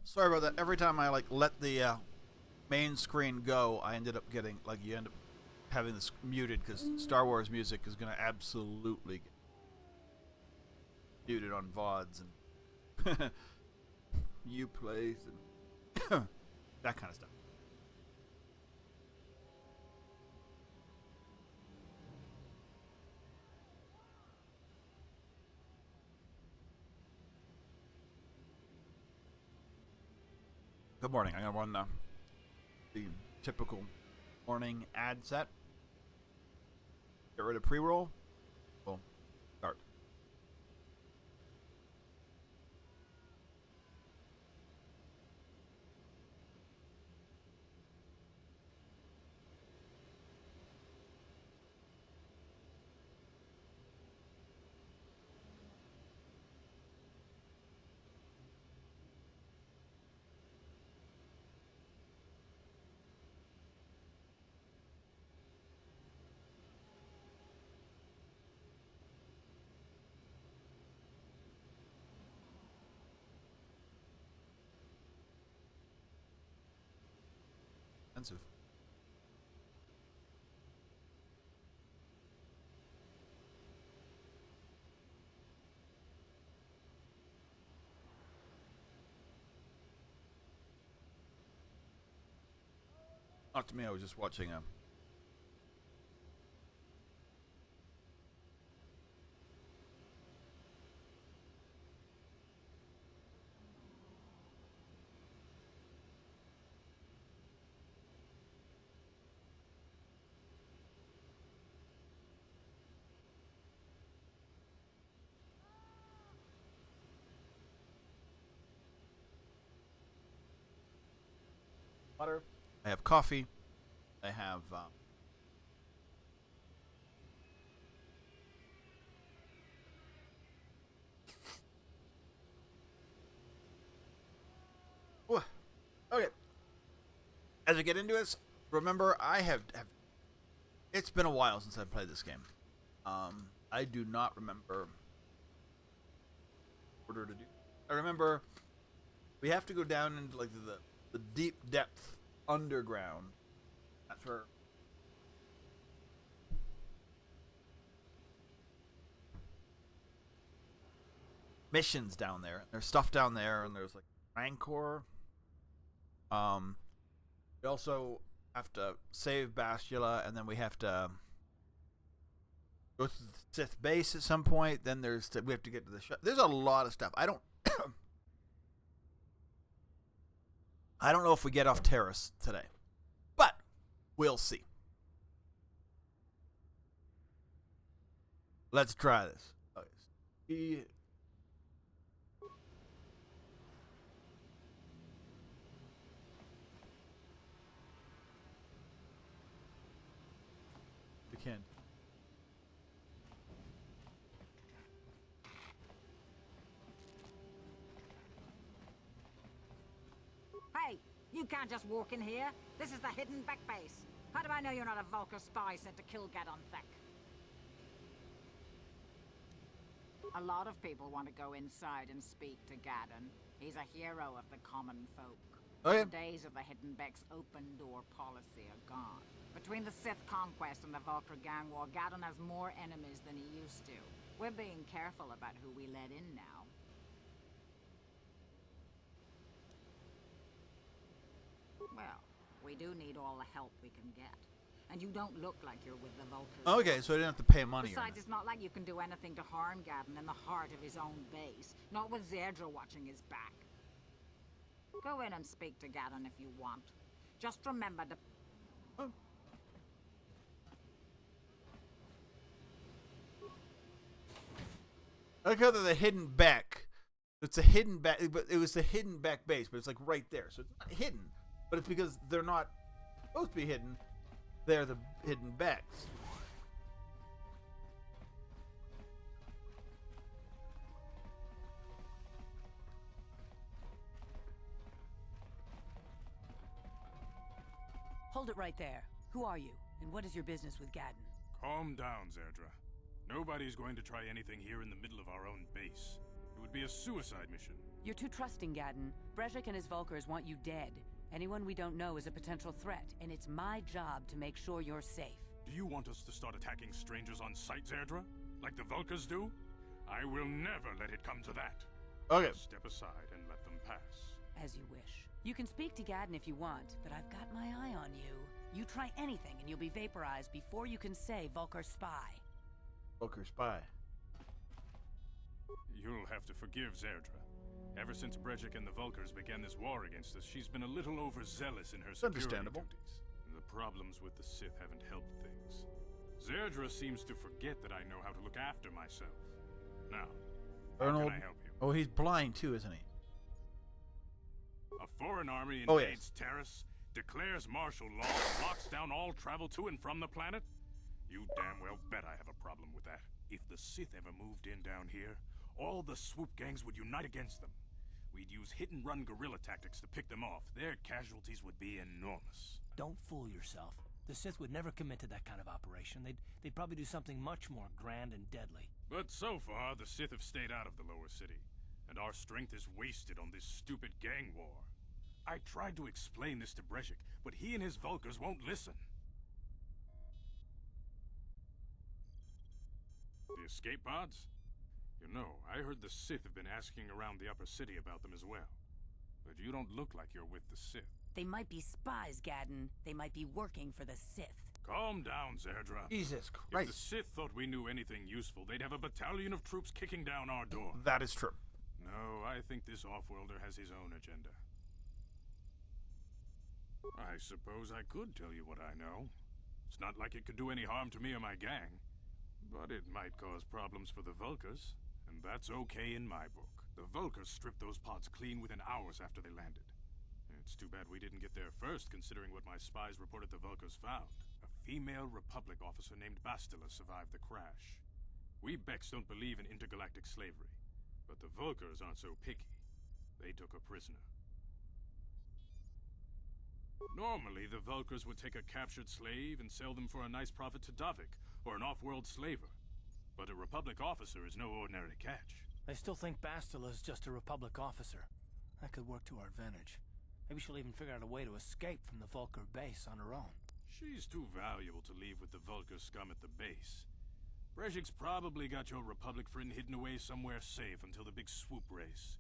Sorry about that. Every time I like let the main screen go, I ended up getting like you end up having this muted because Star Wars music is gonna absolutely get muted on VODs and you plays and that kind of stuff. Good morning. I'm gonna run the typical morning ad set. Get rid of pre-roll. We'll start. Expensive. Not to me. I was just watching a. Water. I have coffee. I have okay. As I get into this, remember I have. It's been a while since I played this game. I do not remember order to do. I remember we have to go down into like the deep depth underground. That's where missions down there. There's stuff down there, and there's like Rancor. We also have to save Bastila, and then we have to go to the Sith base at some point. Then we have to get to the there's a lot of stuff. I don't I don't know if we get off Terrace today, but we'll see. Let's try this. Okay. We can. Hey, you can't just walk in here. This is the hidden back base. How do I know you're not a Vulkar spy sent to kill Gadon Thek? A lot of people want to go inside and speak to Gadon. He's a hero of the common folk. Oh, yeah. The days of the Hidden Beck's open door policy are gone. Between the Sith conquest and the Vulkar gang war, Gadon has more enemies than he used to. We're being careful about who we let in now. Well, we do need all the help we can get. And you don't look like you're with the Vulkars. Okay, so I didn't have to pay money. Besides, it's not like you can do anything to harm Gadon in the heart of his own base. Not with Zerdra watching his back. Go in and speak to Gadon if you want. Just remember to... Oh. I like how the hidden back. It's a hidden back, but it was the hidden back base, but it's like right there. So it's not hidden, but it's because they're not supposed to be hidden. They're the hidden backs. Hold it right there. Who are you, and what is your business with Gadon? Calm down, Zerdra. Nobody's going to try anything here in the middle of our own base. It would be a suicide mission. You're too trusting, Gadden. Brejik and his Vulkars want you dead. Anyone we don't know is a potential threat, and it's my job to make sure you're safe. Do you want us to start attacking strangers on sight, Zerdra? Like the Vulkars do? I will never let it come to that. Okay. Step aside and let them pass. As you wish. You can speak to Gadden if you want, but I've got my eye on you. You try anything and you'll be vaporized before you can say Vulkar spy. Vulkar spy. You'll have to forgive Zerdra. Ever since Brejik and the Vulkars began this war against us, she's been a little overzealous in her security understandable. duties. The problems with the Sith haven't helped things. Zerdra seems to forget that I know how to look after myself. Now, how Arnold. can I help you? Oh, he's blind too, isn't he? A foreign army Oh, invades Terrace, declares martial law, and locks down all travel to and from the planet? You damn well bet I have a problem with that. If the Sith ever moved in down here, all the swoop gangs would unite against them. We'd use hit-and-run guerrilla tactics to pick them off. Their casualties would be enormous. Don't fool yourself. The Sith would never commit to that kind of operation. They'd probably do something much more grand and deadly. But so far, the Sith have stayed out of the lower city, and our strength is wasted on this stupid gang war. I tried to explain this to Brejik, but he and his Vulkars won't listen. The escape pods? You know, I heard the Sith have been asking around the upper city about them as well. But you don't look like you're with the Sith. They might be spies, Gadden. They might be working for the Sith. Calm down, Zerdra. Jesus If the Christ. Sith thought we knew anything useful, they'd have a battalion of troops kicking down our door. That is true. No, I think this off-worlder has his own agenda. I suppose I could tell you what I know. It's not like it could do any harm to me or my gang. But it might cause problems for the Vulkars, and that's okay in my book. The Vulkars stripped those pods clean within hours after they landed. It's too bad we didn't get there first, considering what my spies reported the Vulkars found. A female Republic officer named Bastila survived the crash. We Becks don't believe in intergalactic slavery, but the Vulkars aren't so picky. They took a prisoner. Normally, the Vulkars would take a captured slave and sell them for a nice profit to Davik, or an off-world slaver. But a Republic officer is no ordinary catch. I still think Bastila's just a Republic officer. That could work to our advantage. Maybe she'll even figure out a way to escape from the Vulkar base on her own. She's too valuable to leave with the Vulkar scum at the base. Brejik's probably got your Republic friend hidden away somewhere safe until the big swoop race.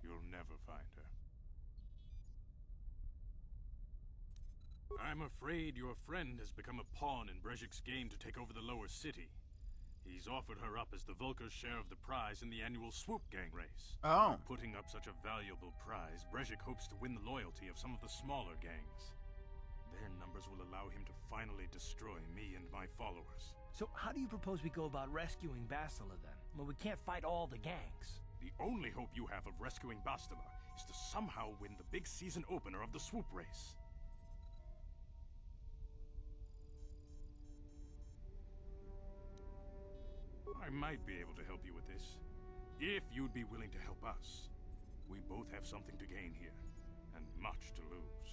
You'll never find her. I'm afraid your friend has become a pawn in Brejik's game to take over the lower city. He's offered her up as the Vulkar's share of the prize in the annual swoop gang race. Oh. Putting up such a valuable prize, Brejik hopes to win the loyalty of some of the smaller gangs. Their numbers will allow him to finally destroy me and my followers. So how do you propose we go about rescuing Bastila then? When we can't fight all the gangs. The only hope you have of rescuing Bastila is to somehow win the big season opener of the swoop race. I might be able to help you with this, if you'd be willing to help us. We both have something to gain here, and much to lose.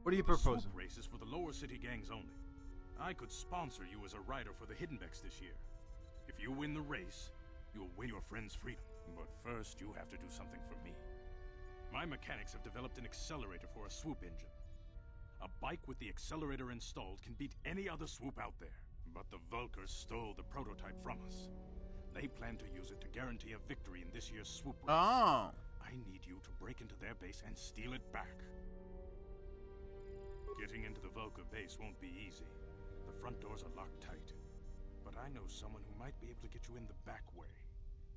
What are you The proposing? swoop race is for the lower city gangs only. I could sponsor you as a rider for the Hidden Becks this year. If you win the race, you'll win your friend's freedom. But first, you have to do something for me. My mechanics have developed an accelerator for a swoop engine. A bike with the accelerator installed can beat any other swoop out there. But the Vulkars stole the prototype from us. They plan to use it to guarantee a victory in this year's swoop race. Oh. I need you to break into their base and steal it back. Getting into the Vulkar base won't be easy. The front doors are locked tight. But I know someone who might be able to get you in the back way.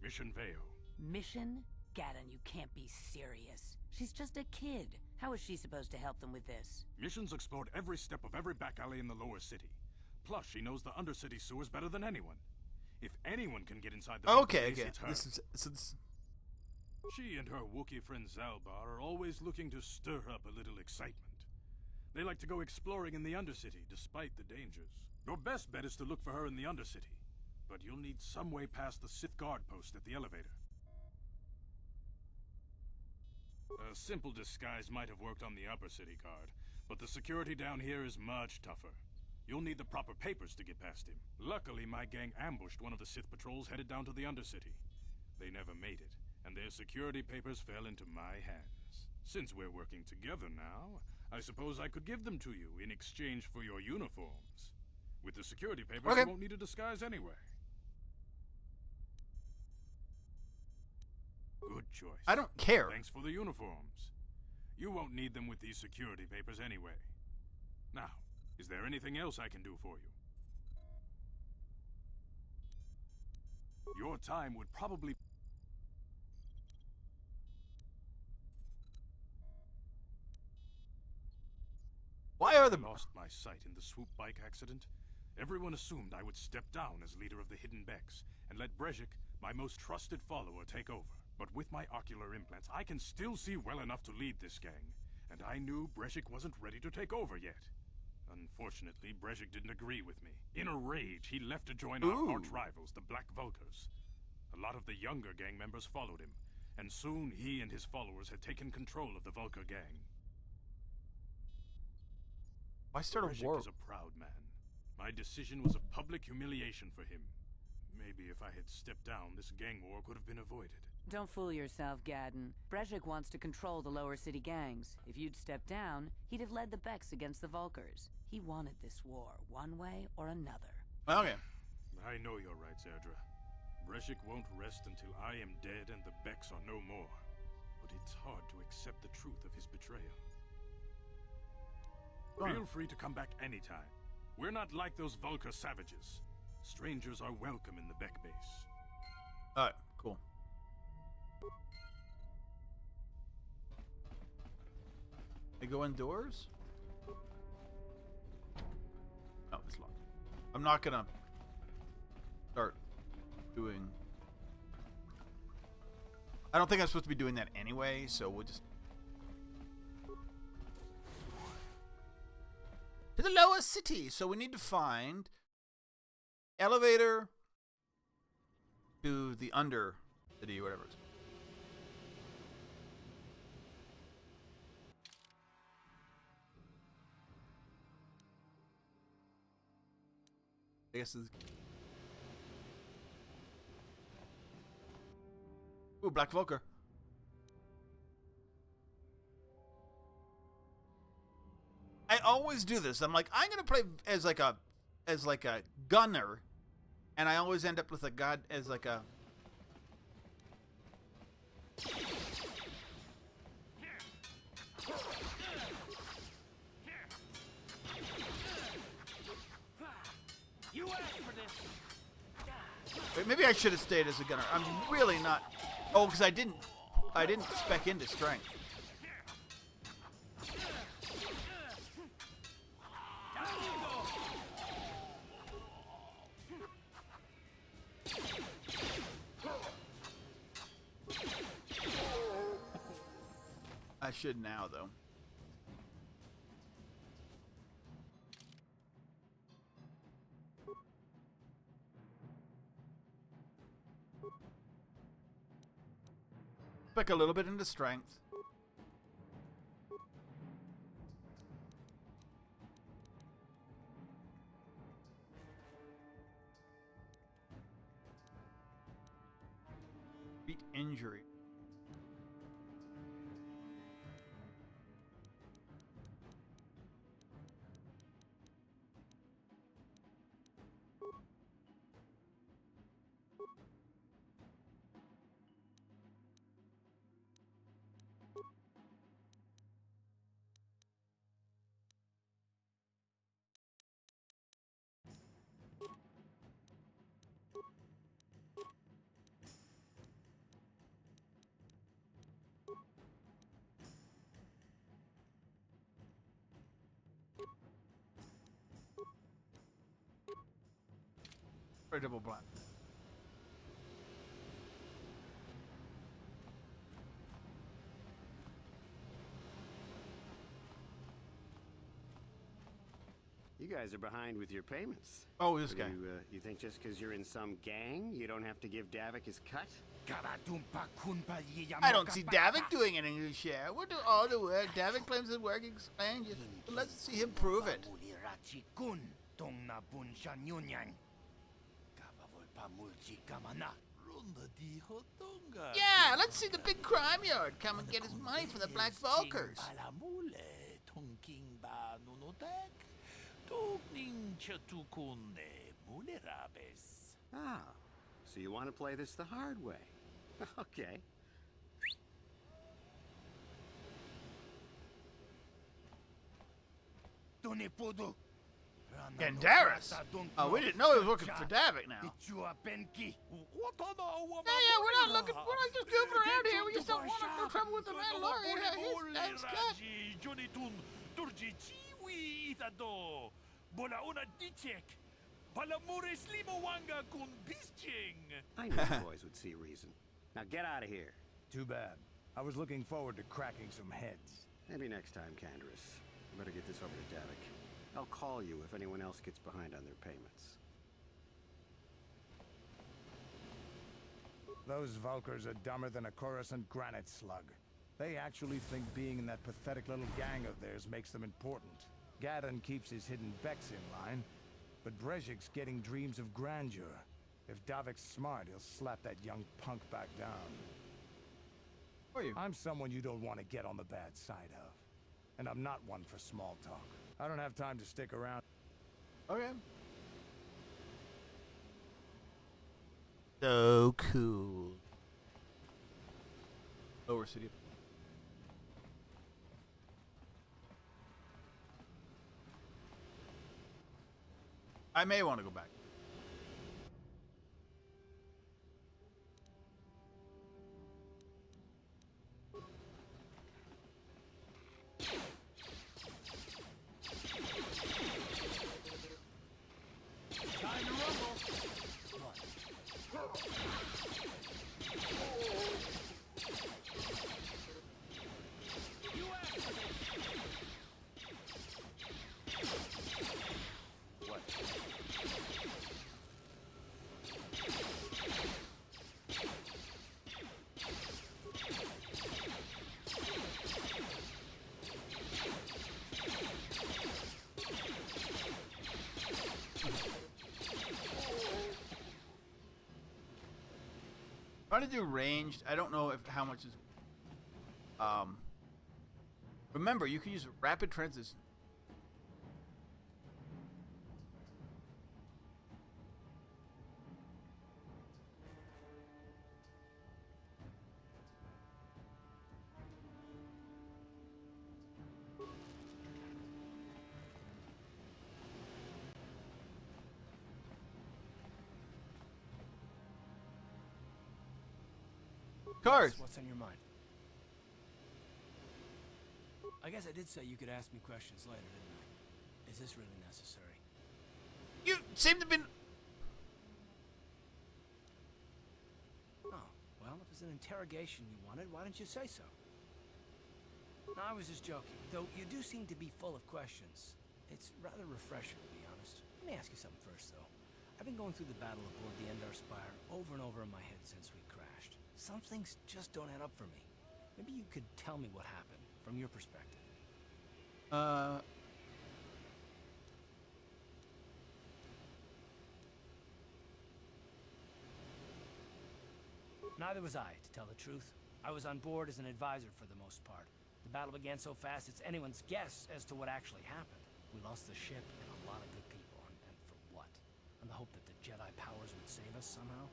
Mission Veo. Mission? Gadden, you can't be serious. She's just a kid. How is she supposed to help them with this? Mission's explored every step of every back alley in the lower city. Plus, she knows the Undercity sewers better than anyone. If anyone can get inside the Okay, base, okay. it's her. This She and her Wookiee friend Zaalbar are always looking to stir up a little excitement. They like to go exploring in the Undercity, despite the dangers. Your best bet is to look for her in the Undercity, but you'll need some way past the Sith guard post at the elevator. A simple disguise might have worked on the Upper City guard, but the security down here is much tougher. You'll need the proper papers to get past him. Luckily, my gang ambushed one of the Sith patrols headed down to the Undercity. They never made it, and their security papers fell into my hands. Since we're working together now, I suppose I could give them to you in exchange for your uniforms. With the security papers, Okay. you won't need a disguise anyway. Good choice. I don't care. Thanks for the uniforms. You won't need them with these security papers anyway. Now, is there anything else I can do for you? Your time would probably... Why are the... lost my sight in the swoop bike accident. Everyone assumed I would step down as leader of the Hidden Becks and let Brezhik, my most trusted follower, take over. But with my ocular implants, I can still see well enough to lead this gang, and I knew Brezhik wasn't ready to take over yet. Unfortunately, Brezhik didn't agree with me. In a rage, he left to join our arch rivals, the Black Vulkars. A lot of the younger gang members followed him, and soon he and his followers had taken control of the Vulkar gang. Why start a Brezhik war? is a proud man. My decision was a public humiliation for him. Maybe if I had stepped down, this gang war could have been avoided. Don't fool yourself, Gadden. Brezhik wants to control the lower city gangs. If you'd stepped down, he'd have led the Becks against the Vulkars. He wanted this war, one way or another. Okay. I know you're right, Zerdra. Brezhik won't rest until I am dead and the Becks are no more. But it's hard to accept the truth of his betrayal. Feel free to come back anytime. We're not like those Vulkar savages. Strangers are welcome in the Beck base. Alright, cool. I go indoors? No, it's locked. I'm not gonna start doing... I don't think I'm supposed to be doing that anyway, so we'll just... To the lower city! So we need to find... elevator to the Undercity, whatever it's called. I guess it's... Ooh, Black Vulkar. I always do this. I'm like, I'm gonna play as like a gunner, and I always end up with a god as like a... You asked for this. Wait, maybe I should have stayed as a gunner. I'm really not... Oh, because I didn't spec into strength. I should now, though. Spec a little bit into strength. Beat injury. Or double blind. You guys are behind with your payments. Oh, this guy. You think just because you're in some gang, you don't have to give Davik his cut? I don't see Davik doing any of his share. We'll do all the work. Davik claims his work explains it. Let's see him prove it. Yeah, let's see the big crime yard come and get his money from the Black Vulkars. Ah, so you want to play this the hard way? Okay. Gandaris? Oh, we didn't know he was looking for Davik now. Yeah, we're not looking. We're not just goofing around here. We just don't want no trouble with the Mandalorian. His name's cut. I knew you boys would see reason. Now get out of here. Too bad. I was looking forward to cracking some heads. Maybe next time, Candaris. I better get this over to Davik. I'll call you if anyone else gets behind on their payments. Those Vulkars are dumber than a Coruscant granite slug. They actually think being in that pathetic little gang of theirs makes them important. Gadon keeps his hidden Becks in line, but Brezhik's getting dreams of grandeur. If Davik's smart, he'll slap that young punk back down. Who are you? I'm someone you don't want to get on the bad side of. And I'm not one for small talk. I don't have time to stick around. Okay. So cool. Lower City. I may want to go back. Trying to do ranged. I don't know if how much is. Remember, you can use rapid transition. Cars. What's on your mind? I guess I did say you could ask me questions later, didn't I? Is this really necessary? You seem to be. Oh, well, if it's an interrogation you wanted, why didn't you say so? No, I was just joking. Though you do seem to be full of questions. It's rather refreshing, to be honest. Let me ask you something first, though. I've been going through the battle aboard the Endar Spire over and over in my head since we crashed. Some things just don't add up for me. Maybe you could tell me what happened, from your perspective. Neither was I, to tell the truth. I was on board as an advisor for the most part. The battle began so fast it's anyone's guess as to what actually happened. We lost the ship and a lot of good people, and for what? On the hope that the Jedi powers would save us somehow?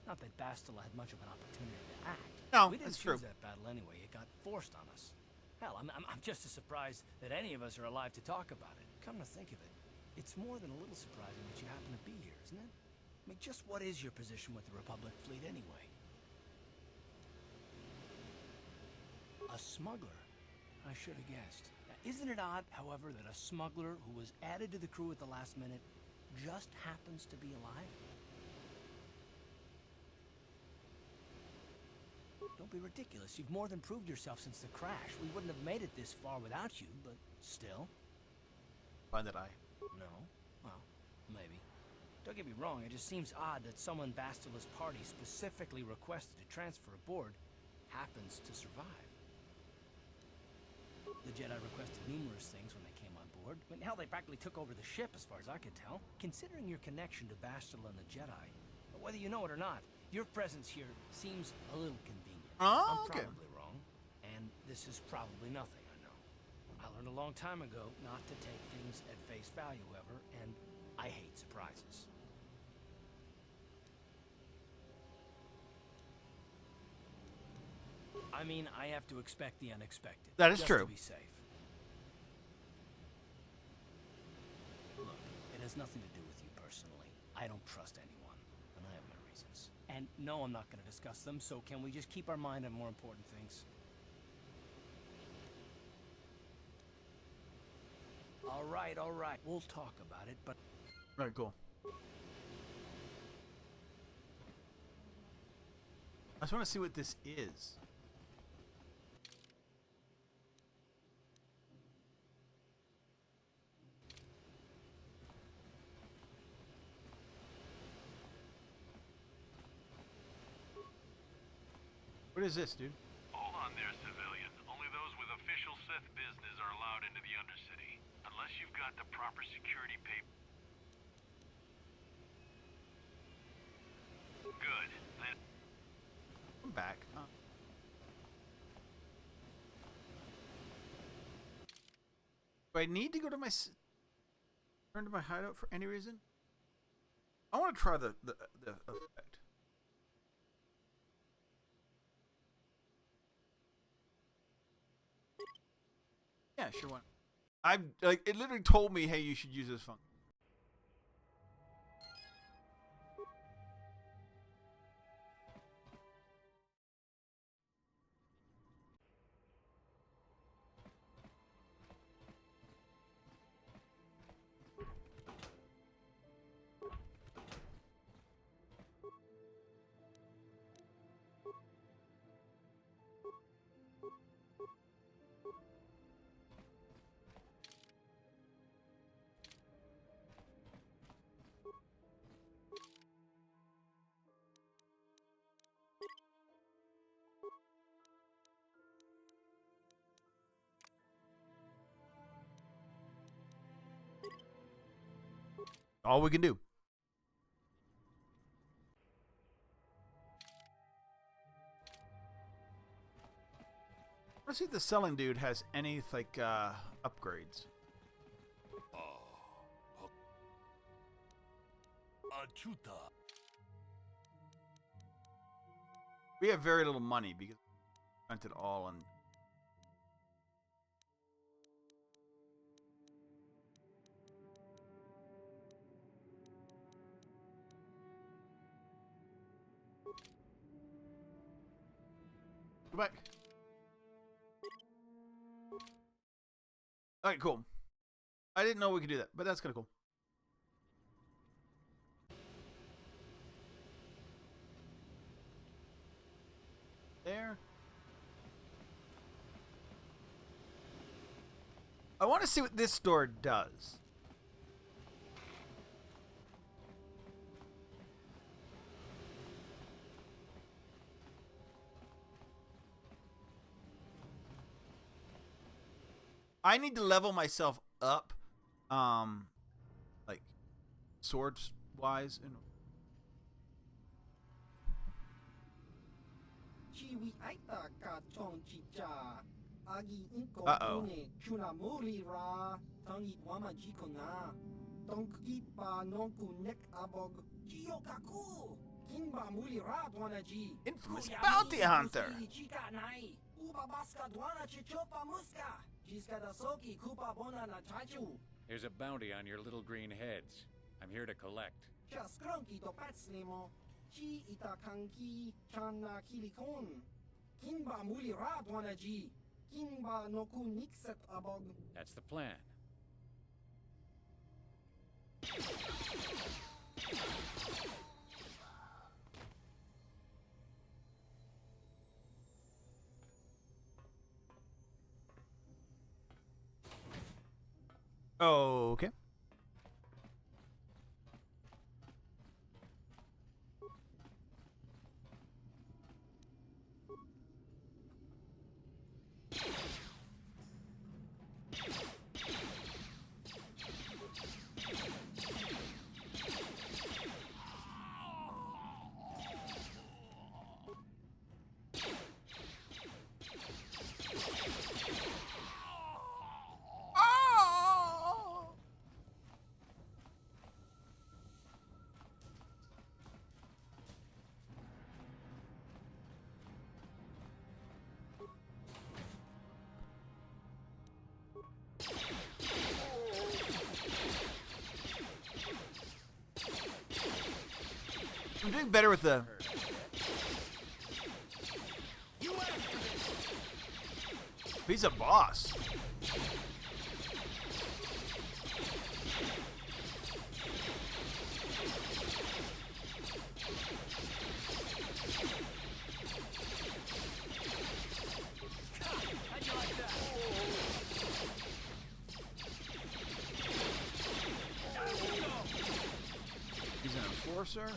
Not that Bastila had much of an opportunity to act. No, we didn't that's true. choose that battle anyway. It got forced on us. Hell, I'm just as surprised that any of us are alive to talk about it. Come to think of it, it's more than a little surprising that you happen to be here, isn't it? I mean, just what is your position with the Republic fleet anyway? A smuggler? I should have guessed. Now, isn't it odd, however, that a smuggler who was added to the crew at the last minute just happens to be alive? Don't be ridiculous. You've more than proved yourself since the crash. We wouldn't have made it this far without you, but still. Find that eye. No? Well, maybe. Don't get me wrong, it just seems odd that someone Bastila's party specifically requested to transfer aboard happens to survive. The Jedi requested numerous things when they came on board. I mean, hell, they practically took over the ship as far as I could tell. Considering your connection to Bastila and the Jedi, but whether you know it or not, Your presence here seems a little convenient. Oh, I'm okay. probably wrong, and this is probably nothing, I know. I learned a long time ago not to take things at face value ever, and I hate surprises. I mean, I have to expect the unexpected. That is just true. To be safe. Look, it has nothing to do with you personally. I don't trust anyone, and I have my reasons. And no, I'm not going to discuss them, so can we just keep our mind on more important things? All right, all right. We'll talk about it, but... All right, cool. I just want to see what this is. What is this, dude? Hold on there, civilian. Only those with official Sith business are allowed into the Undercity. Unless you've got the proper security paper. Good. Then I'm back. Do I need to go to my... Turn to my hideout for any reason? I want to try the effect. Yeah, sure. Why not? I'm like, it literally told me, hey, you should use this function. All we can do. Let's see if the selling dude has any like upgrades. We have very little money because we spent it all on. Go back. Alright, cool. I didn't know we could do that, but that's kind of cool. There. I want to see what this door does. I need to level myself up, like swords wise. And uh-oh. Infamous bounty hunter. There's a bounty on your little green heads. I'm here to collect. That's the plan. Okay. I'm doing better with the. He's a boss. He's an enforcer.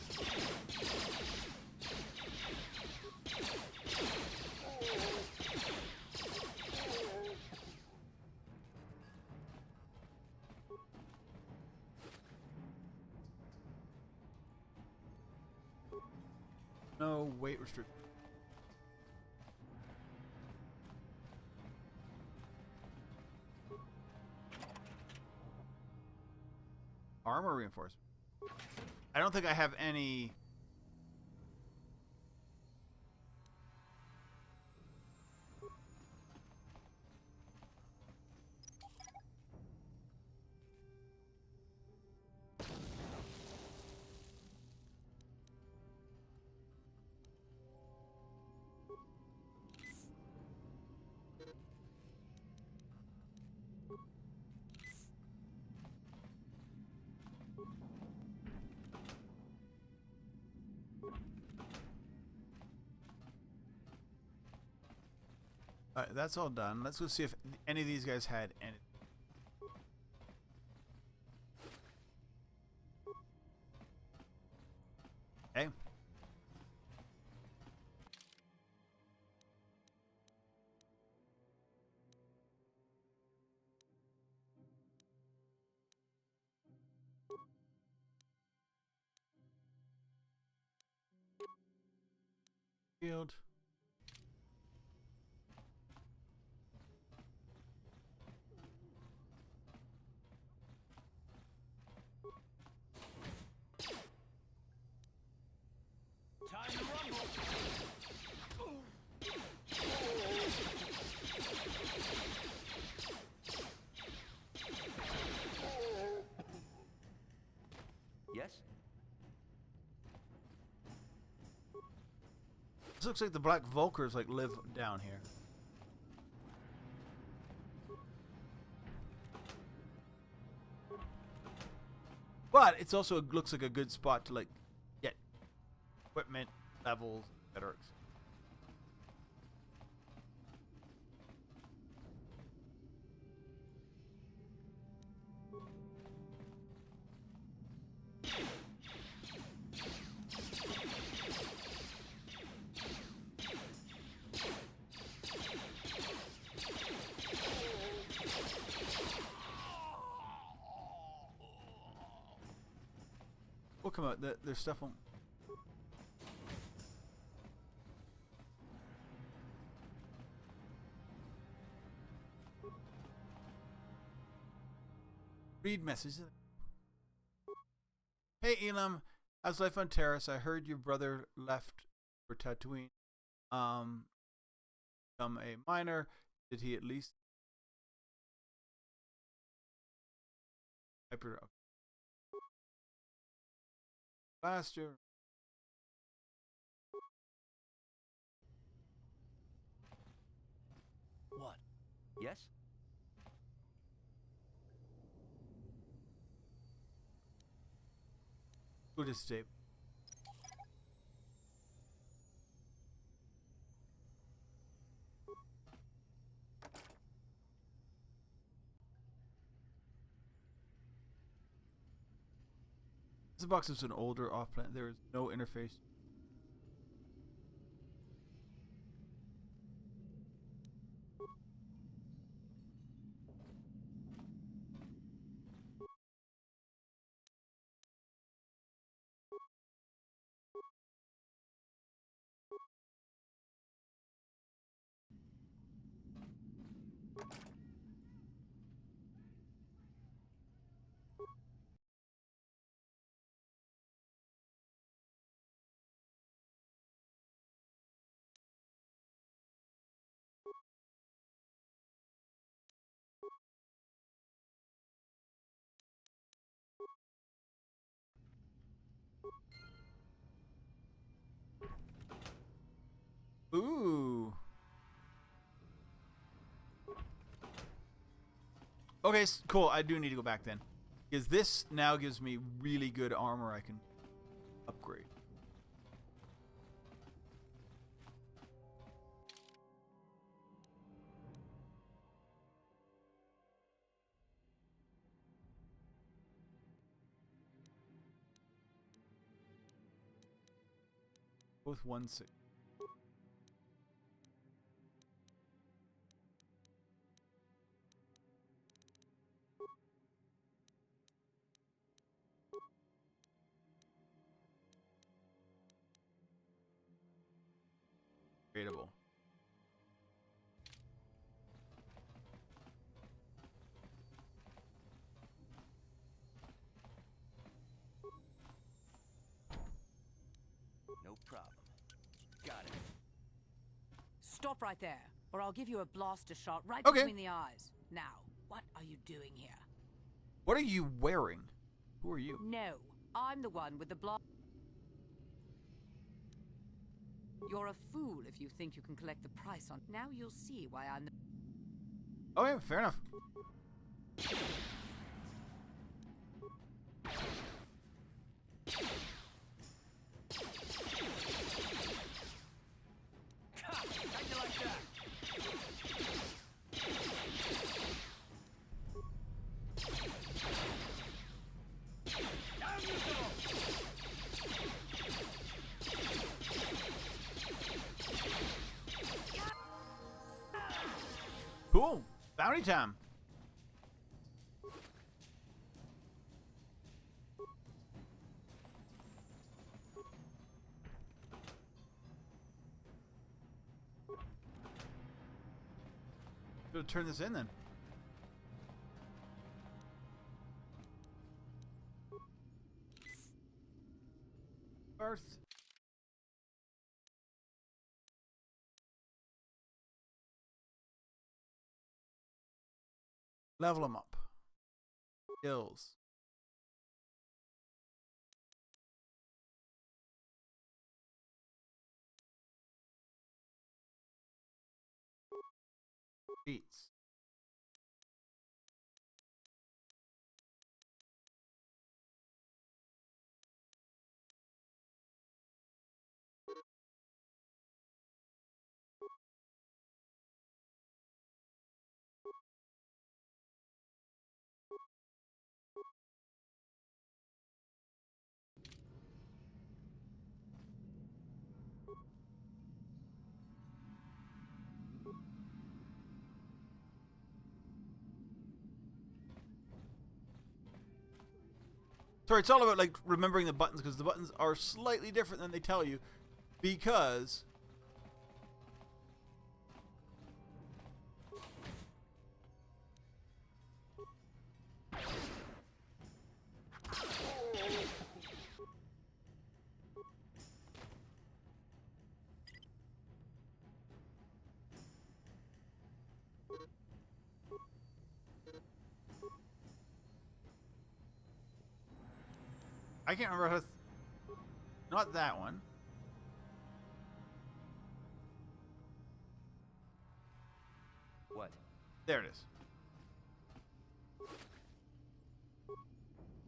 No weight restriction. Armor reinforcement. I don't think I have any. Alright, that's all done. Let's go see if any of these guys had any. Okay. Field. Time to rumble. Yes? This looks like the Black Vulkars like live down here. But it's also looks like a good spot to like get equipment levels, etc. We'll come out. There's stuff on. Read messages. Hey Elam, how's life on Terrace? I heard your brother left for Tatooine. Become a miner. Did he at least? Hyper. Last year. What? Yes? Good escape. This box is an older off-plan. There is no interface. Okay, cool. I do need to go back then. Because this now gives me really good armor I can upgrade. Both 1/6. Creatable. No problem. Got it. Stop right there, or I'll give you a blaster shot right Okay. between the eyes. Now, what are you doing here? What are you wearing? Who are you? No, I'm the one with the blast. You're a fool if you think you can collect the price on. Now you'll see why I'm the. Oh yeah, fair enough. How'd you like that? Down you go! Cool. Bounty time. Gonna turn this in then. Earth. Level them up. Skills. Beats. Sorry, it's all about like remembering the buttons because the buttons are slightly different than they tell you because I can't remember how to not that one. What? There it is.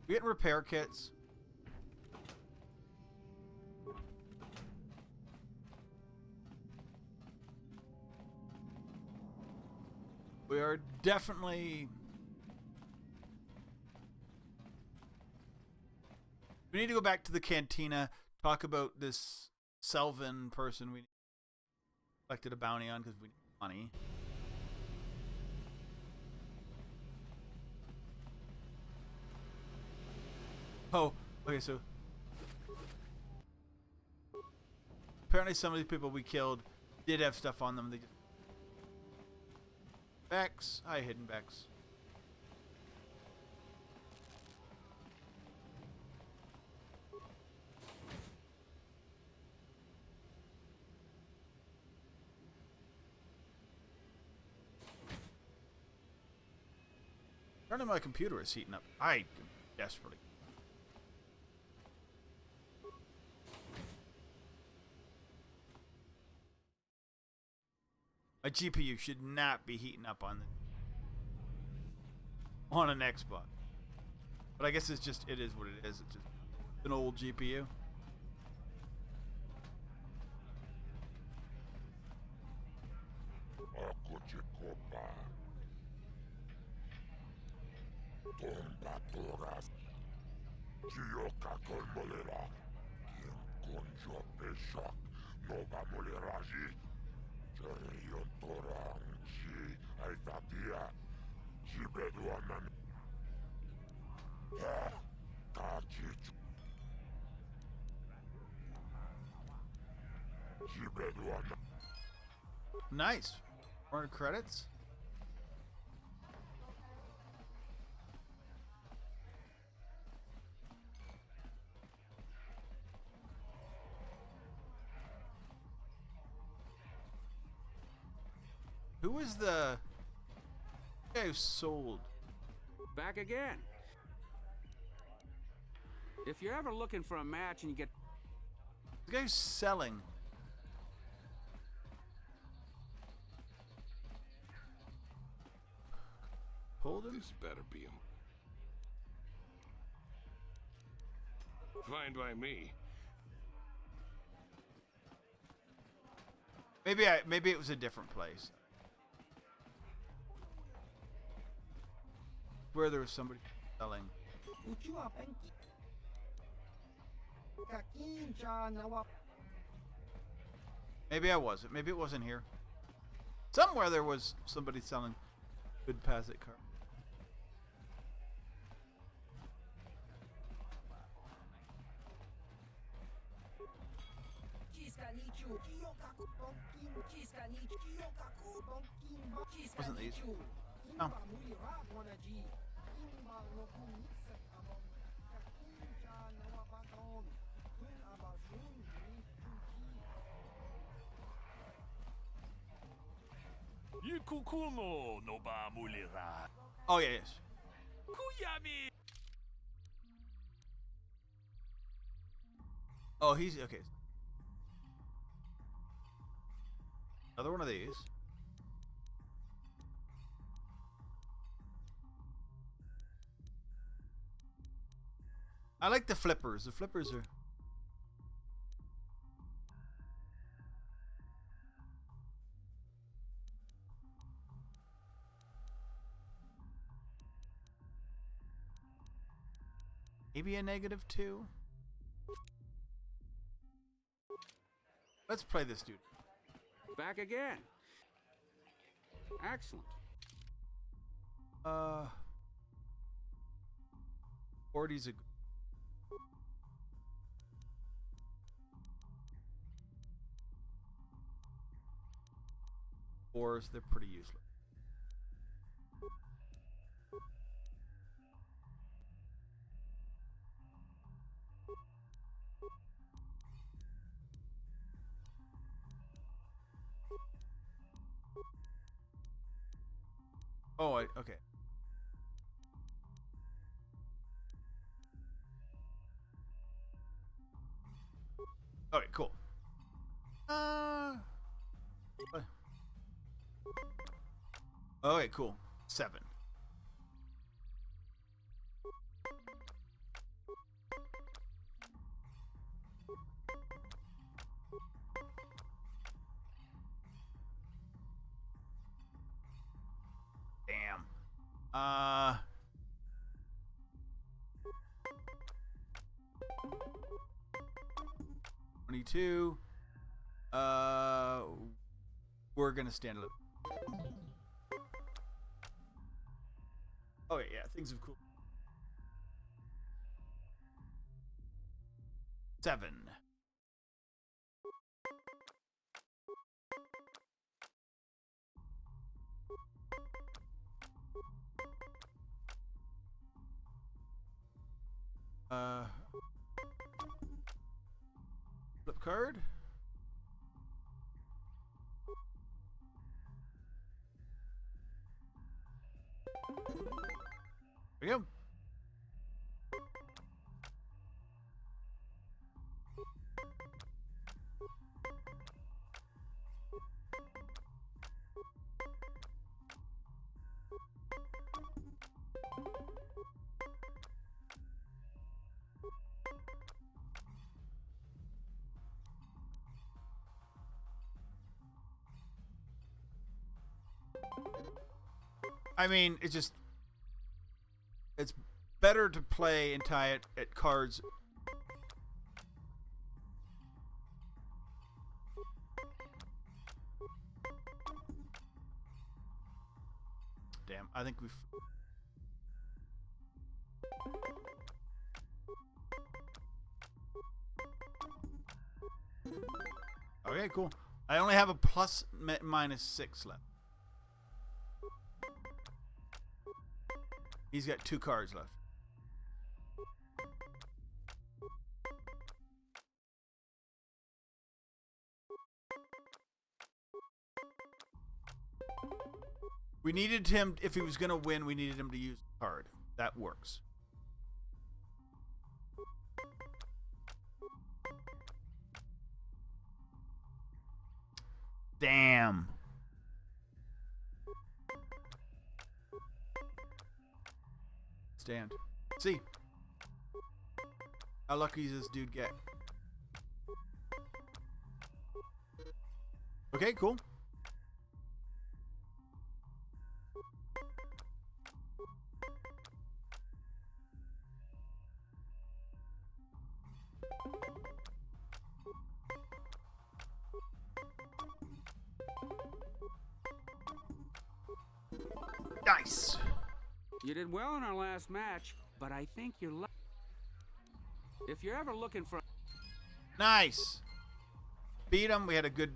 We get repair kits. We are definitely... We need to go back to the cantina, talk about this Selvin person we collected a bounty on because we need money. Oh, okay, so apparently some of these people we killed did have stuff on them. They just... Bex. Hi, Hidden Bex. Apparently my computer is heating up. I desperately. My GPU should not be heating up on the... on an Xbox. But I guess it is what it is. It's just an old GPU. Nice. More credits. Who is the guy who sold? Back again. If you're ever looking for a match and you get... The guy who's selling. Hold him? This better be him. Fine by me. Maybe it was a different place. Where there was somebody selling. Maybe I wasn't. Maybe it wasn't here. Somewhere there was somebody selling good Pazit car. Wasn't these? Oh. Oh yeah, yes. Oh, he's okay. Another one of these. I like the flippers. The flippers are... Maybe a -2. Let's play this dude. Back again. Excellent. 40's a... Fours, they're pretty useless. Oh, okay. Okay, cool. Okay, cool. 7. Damn. 22. We're gonna stand a little. Oh yeah, things have cooled. 7. Flip card. There we go. I mean, it's better to play and tie it at cards. Damn, I think we've... Okay, cool. I only have a plus minus 6 left. He's got 2 cards left. We needed him, if he was going to win, we needed him to use a card. That works. Damn. Stand. See. How lucky does this dude get? Okay, cool. Nice. You did well in our last match, but I think you're if you're ever looking for... Nice. Beat him. We had a good...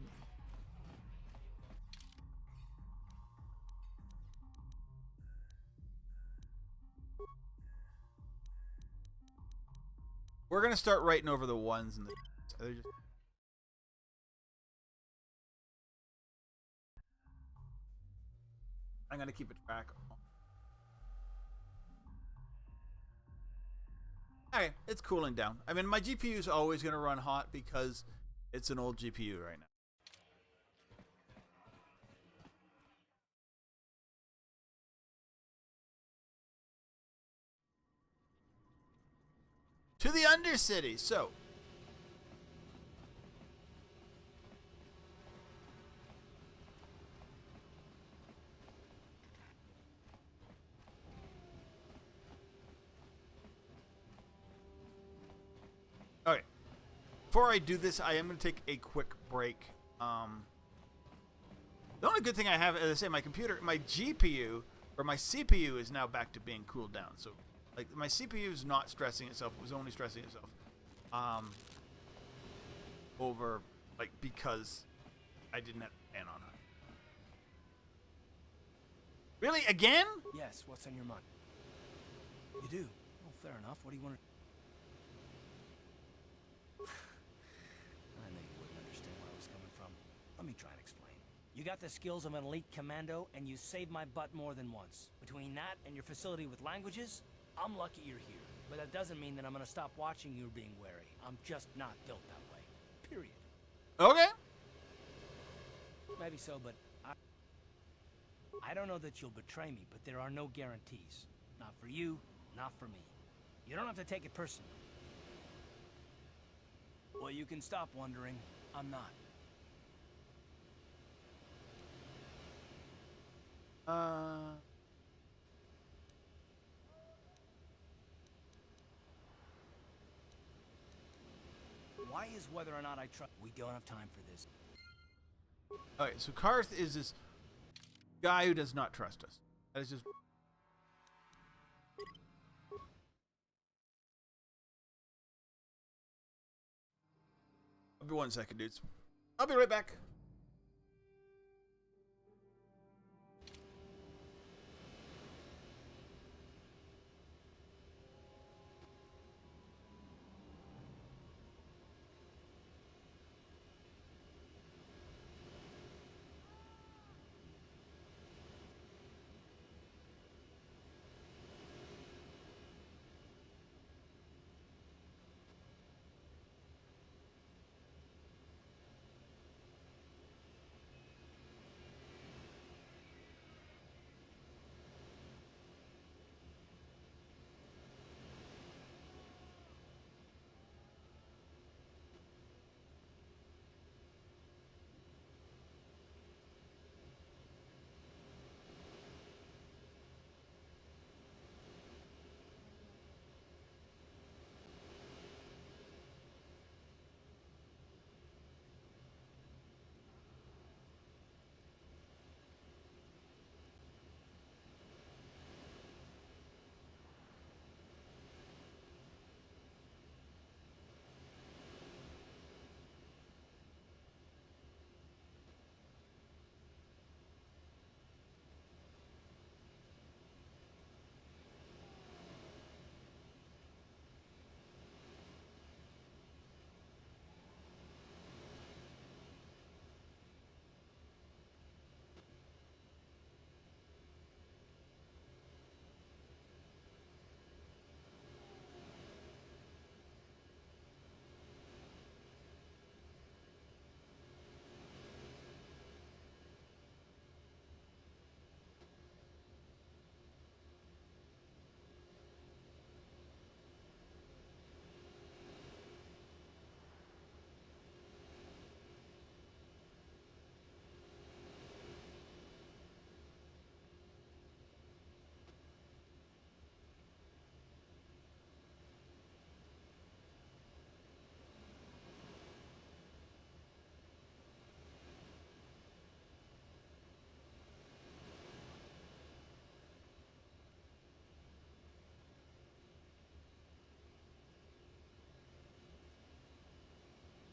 We're going to start writing over the ones and the... They're just... I'm going to keep a track. Okay, it's cooling down. I mean, my GPU is always going to run hot because it's an old GPU right now. To the Undercity. So, okay. Before I do this, I am going to take a quick break. The only good thing I have, as I say, my computer, my GPU or my CPU is now back to being cooled down. So, like, my CPU is not stressing itself. It was only stressing itself over, like, because I didn't have the fan on high. Really? Again? Yes, what's on your mind? You do? Well, fair enough. What do you want to... I knew you wouldn't understand where I was coming from. Let me try and explain. You got the skills of an elite commando, and you saved my butt more than once. Between that and your facility with languages, I'm lucky you're here. But that doesn't mean that I'm gonna stop watching you being wary. I'm just not built that way. Period. Okay. Maybe so, but I don't know that you'll betray me, but there are no guarantees. Not for you, not for me. You don't have to take it personally. Well, you can stop wondering. I'm not. Why is whether or not I trust... We don't have time for this. Okay, so Karth is this guy who does not trust us. That is just... I'll be 1 second, dudes. I'll be right back.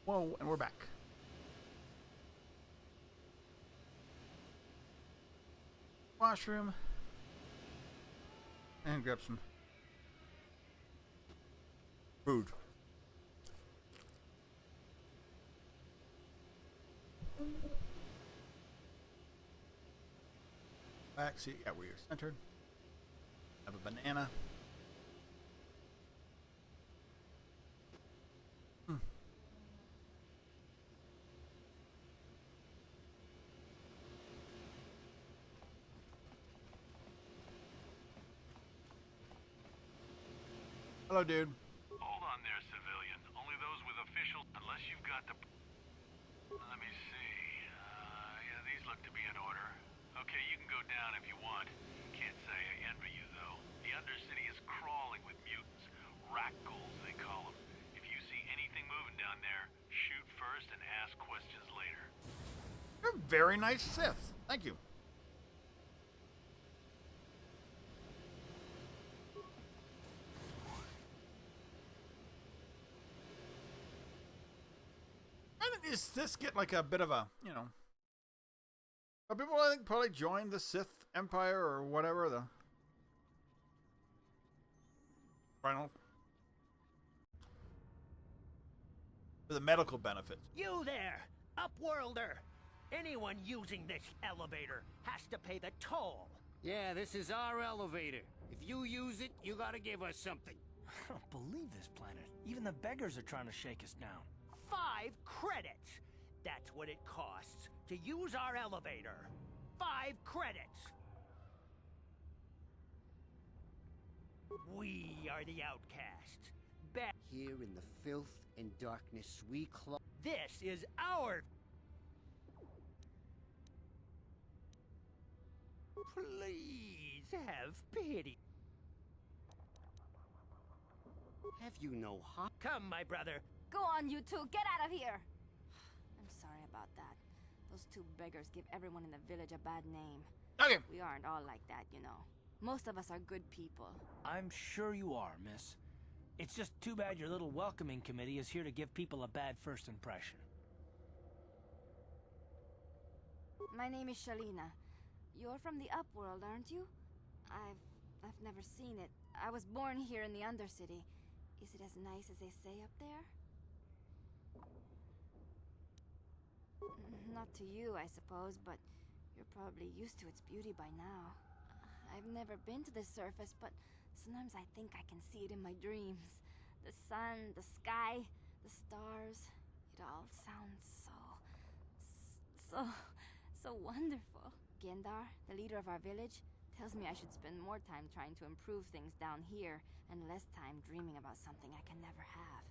Whoa, and we're back. Washroom. And grab some food. Back, see, yeah, we are centered. Have a banana. Hello, dude. Hold on there, civilian. Only those with official, unless you've got the... Let me see. Yeah, these look to be in order. Okay, you can go down if you want. Can't say I envy you, though. The Undercity is crawling with mutants. Rat-ghouls, they call them. If you see anything moving down there, shoot first and ask questions later. You're a very nice Sith. Thank you. Does this get like a bit of a, you know, people I think probably joined the Sith Empire or whatever, the final, for the medical benefits. You there, Upworlder! Anyone using this elevator has to pay the toll. Yeah, this is our elevator. If you use it, you gotta give us something. I don't believe this planet. Even the beggars are trying to shake us down. 5 credits! That's what it costs to use our elevator. 5 credits! We are the outcasts. Here in the filth and darkness we claw. This is our... Please have pity. Have you no heart? Come, my brother. Go on, you two. Get out of here. I'm sorry about that. Those 2 beggars give everyone in the village a bad name. Okay. We aren't all like that, you know. Most of us are good people. I'm sure you are, miss. It's just too bad your little welcoming committee is here to give people a bad first impression. My name is Shalina. You're from the Upworld, aren't you? I've never seen it. I was born here in the Undercity. Is it as nice as they say up there? Not to you, I suppose, but you're probably used to its beauty by now. I've never been to the surface, but sometimes I think I can see it in my dreams. The sun, the sky, the stars. It all sounds so wonderful. Gendar, the leader of our village, tells me I should spend more time trying to improve things down here and less time dreaming about something I can never have.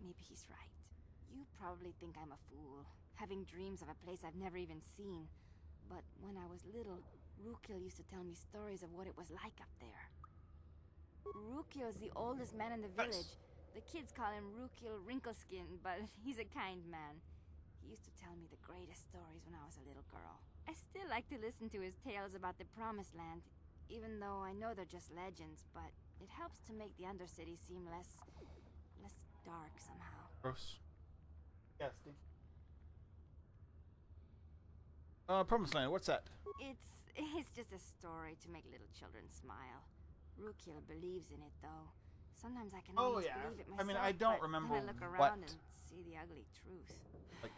Maybe he's right. You probably think I'm a fool, having dreams of a place I've never even seen. But when I was little, Rukil used to tell me stories of what it was like up there. Rukil is the oldest man in the village. The kids call him Rukil Wrinkleskin, but he's a kind man. He used to tell me the greatest stories when I was a little girl. I still like to listen to his tales about the Promised Land, even though I know they're just legends, but it helps to make the Undercity seem less dark somehow. Gross. Disgusting. Promised Land, what's that? It's just a story to make little children smile. Rukil believes in it, though. Sometimes I can almost believe it myself. I mean, I don't remember then I look what. around and see the ugly truth. Like,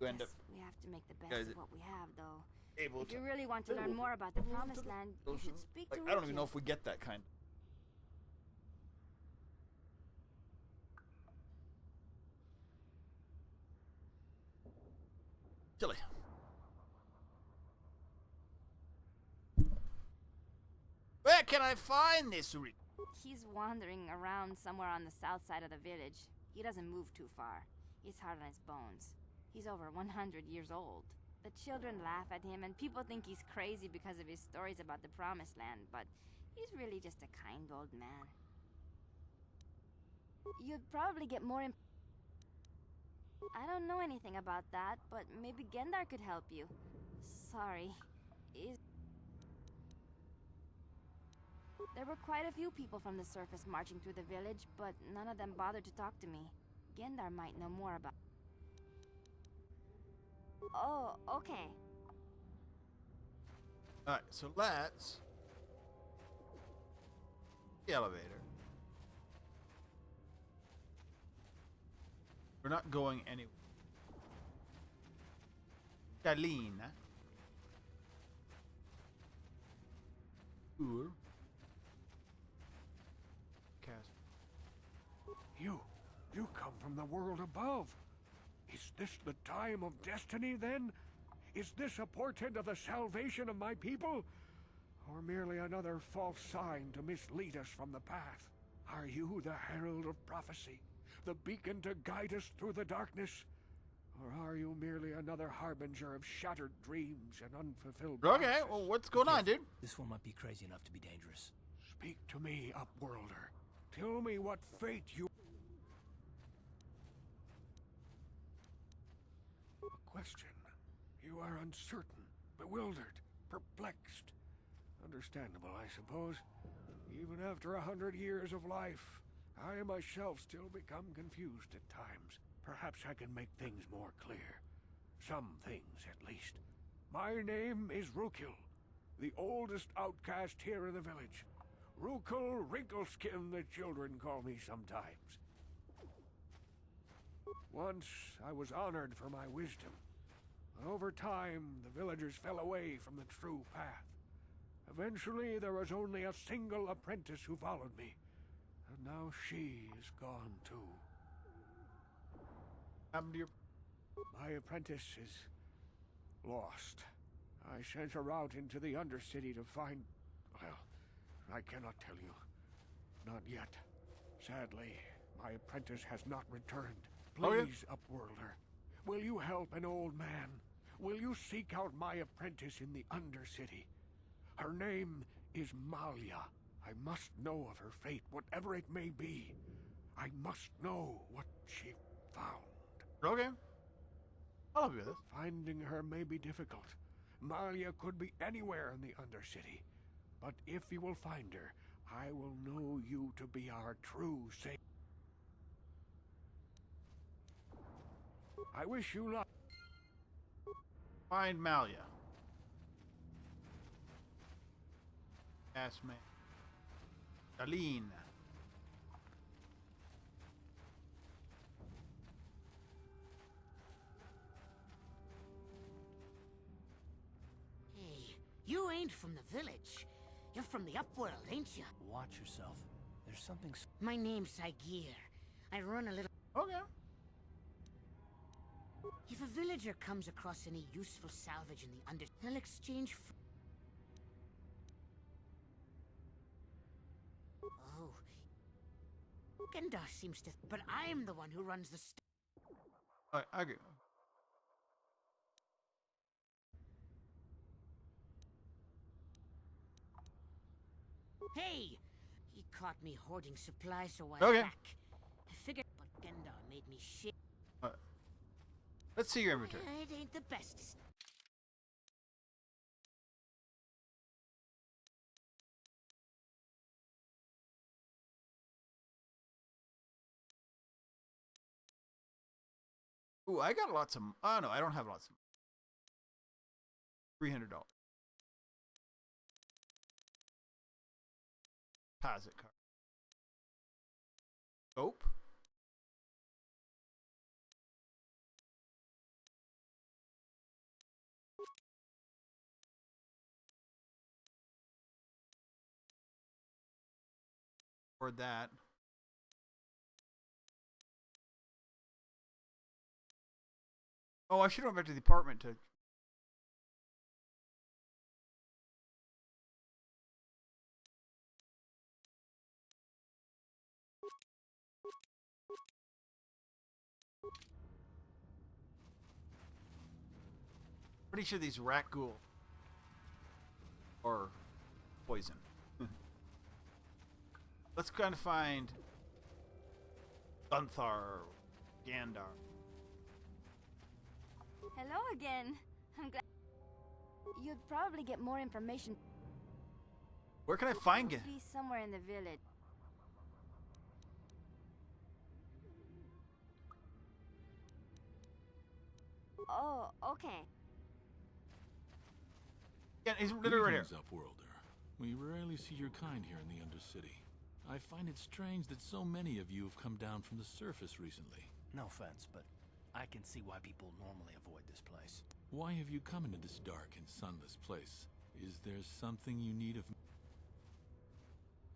I guess we have to make the best of what we have, though. If you really want to learn more about the Promised Land, you should speak to Rukil. I don't even know if we get that kind. Chili. Where can I find this He's wandering around somewhere on the south side of the village. He doesn't move too far. He's hard on his bones. He's over 100 years old. The children laugh at him, and people think he's crazy because of his stories about the Promised Land, but he's really just a kind old man. You'd probably get more I don't know anything about that, but maybe Gendar could help you. Sorry. There were quite a few people from the surface marching through the village, but none of them bothered to talk to me. Gendar might know more about... Oh, okay. Alright, so let's... The elevator. We're not going anywhere. Galina. Cool. Cast. You come from the world above. Is this the time of destiny, then? Is this a portent of the salvation of my people? Or merely another false sign to mislead us from the path? Are you the herald of prophecy? The beacon to guide us through the darkness? Or are you merely another harbinger of shattered dreams and unfulfilled promises? Okay, well, what's going on, dude? This one might be crazy enough to be dangerous. Speak to me, Upworlder. Tell me what fate you... A question. You are uncertain, bewildered, perplexed. Understandable, I suppose. Even after 100 years of life, I myself still become confused at times. Perhaps I can make things more clear. Some things, at least. My name is Rukil, the oldest outcast here in the village. Rukil Wrinkleskin, the children call me sometimes. Once, I was honored for my wisdom. Over time, the villagers fell away from the true path. Eventually, there was only a single apprentice who followed me. And now she is gone too. My apprentice is lost. I sent her out into the Undercity to find... Well, I cannot tell you. Not yet. Sadly, my apprentice has not returned. Please, Upworlder, will you help an old man? Will you seek out my apprentice in the Undercity? Her name is Malia. I must know of her fate, whatever it may be. I must know what she found. Okay. I'll help you with this. Finding her may be difficult. Malia could be anywhere in the Undercity. But if you will find her, I will know you to be our true savior. I wish you luck. Find Malia. Ask me. Aline. Hey, you ain't from the village. You're from the Upworld, ain't you? Watch yourself. There's something... My name's Saigir. I run a little... Okay. If a villager comes across any useful salvage in the he'll exchange... Oh. Gendar seems to... But I'm the one who runs the... I agree. Hey! He caught me hoarding supplies a while back. I figured... But Gendar made me shit. Let's see your inventory. It ain't the best. Ooh, I got lots of... Oh, no, I don't have lots of... $300. Deposit card. Scope. Or that. Oh, I should have went back to the apartment to... Pretty sure these rat ghoul are poison. Let's kind of find Gunthar, Gandar. Hello again. I'm glad. You'd probably get more information. Where can I find it? Probably somewhere in the village. Oh, okay. Yeah, he's literally right here. Greetings, Upworlder. We rarely see your kind here in the Undercity. I find it strange that so many of you have come down from the surface recently. No offense, but I can see why people normally avoid this place. Why have you come into this dark and sunless place? Is there something you need of me?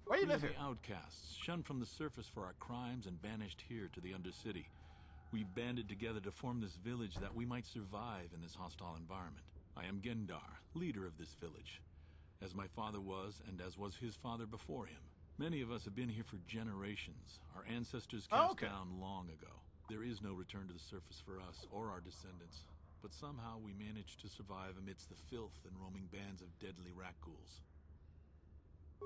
Why do you live We here? are the outcasts, shunned from the surface for our crimes and banished here to the Undercity. We banded together to form this village that we might survive in this hostile environment. I am Gendar, leader of this village, as my father was and as was his father before him. Many of us have been here for generations. Our ancestors cast down long ago. There is no return to the surface for us or our descendants, but somehow we managed to survive amidst the filth and roaming bands of deadly rat ghouls.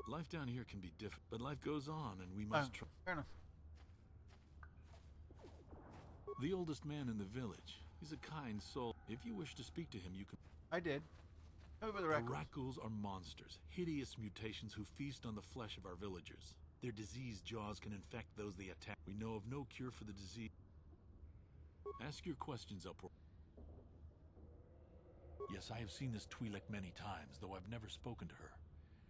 Life down here can be different, but life goes on and we must try. Fair enough. The oldest man in the village. He's a kind soul. If you wish to speak to him, you can... I did. Tell me about the The rat ghouls. rat ghouls are monsters, hideous mutations who feast on the flesh of our villagers. Their diseased jaws can infect those they attack. We know of no cure for the disease. Ask your questions, Upward. Yes, I have seen this Twi'lek many times, though I've never spoken to her.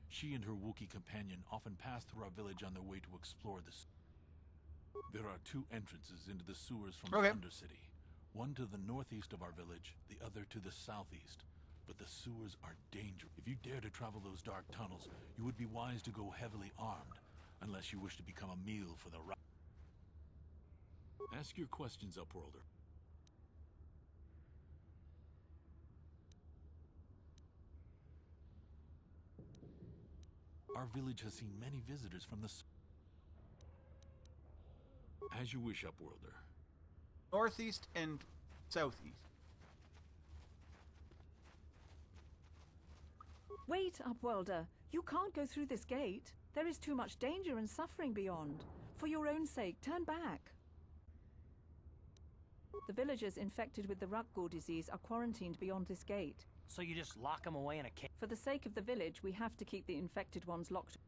She and her Wookiee companion often pass through our village on their way to explore this. There are two entrances into the sewers from the Undercity. One to the northeast of our village, the other to the southeast. But the sewers are dangerous. If you dare to travel those dark tunnels, you would be wise to go heavily armed, unless you wish to become a meal for the rat. Ask your questions, Upworlder. Our village has seen many visitors from the... As you wish, Upworlder. Northeast and southeast. Wait, Upworlder. You can't go through this gate. There is too much danger and suffering beyond. For your own sake, turn back. The villagers infected with the Ruggur disease are quarantined beyond this gate. So you just lock them away in a cave? For the sake of the village, we have to keep the infected ones locked.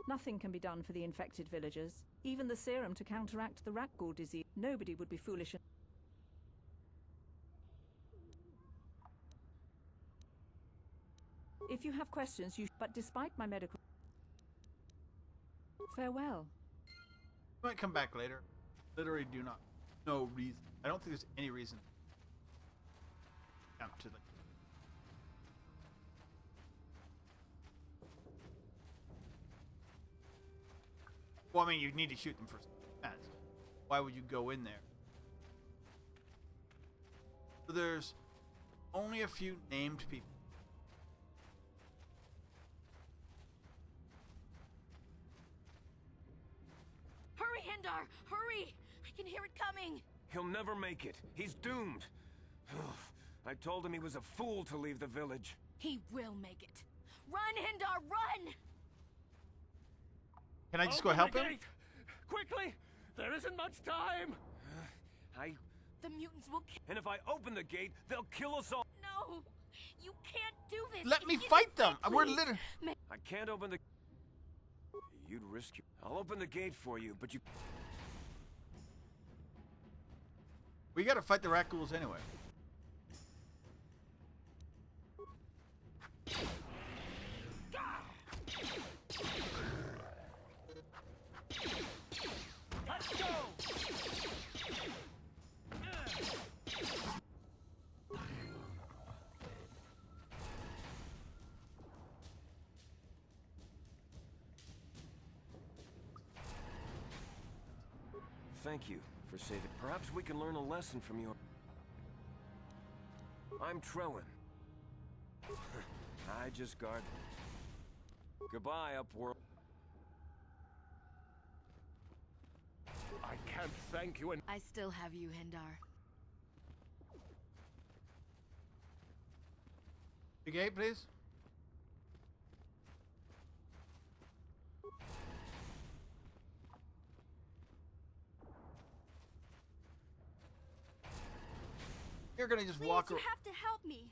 Nothing can be done for the infected villagers. Even the serum to counteract the Ruggur disease. Nobody would be foolish. If you have questions, but despite my medical... Farewell. Might come back later. Literally do not. No reason. I don't think there's any reason. Out to the... Well, I mean, you need to shoot them first. Why would you go in there? So there's only a few named people. Hurry, Hendar! Hurry! I can hear it coming! He'll never make it. He's doomed. I told him he was a fool to leave the village. He will make it. Run, Hendar, run! Can I just go help him? Quickly! There isn't much time! The mutants will kill... And if I open the gate, they'll kill us all! No! You can't do this! Let me fight them! We're literally... I can't open the... You'd risk it. I'll open the gate for you, but you... We gotta fight the rat ghouls anyway. Let's go! Thank you for saving. Perhaps we can learn a lesson from your... I'm Trellin. I just guard... Goodbye, Upworld. I can't thank you and... I still have you, Hendar. The gate, please. You're gonna just walk You around. have to help me.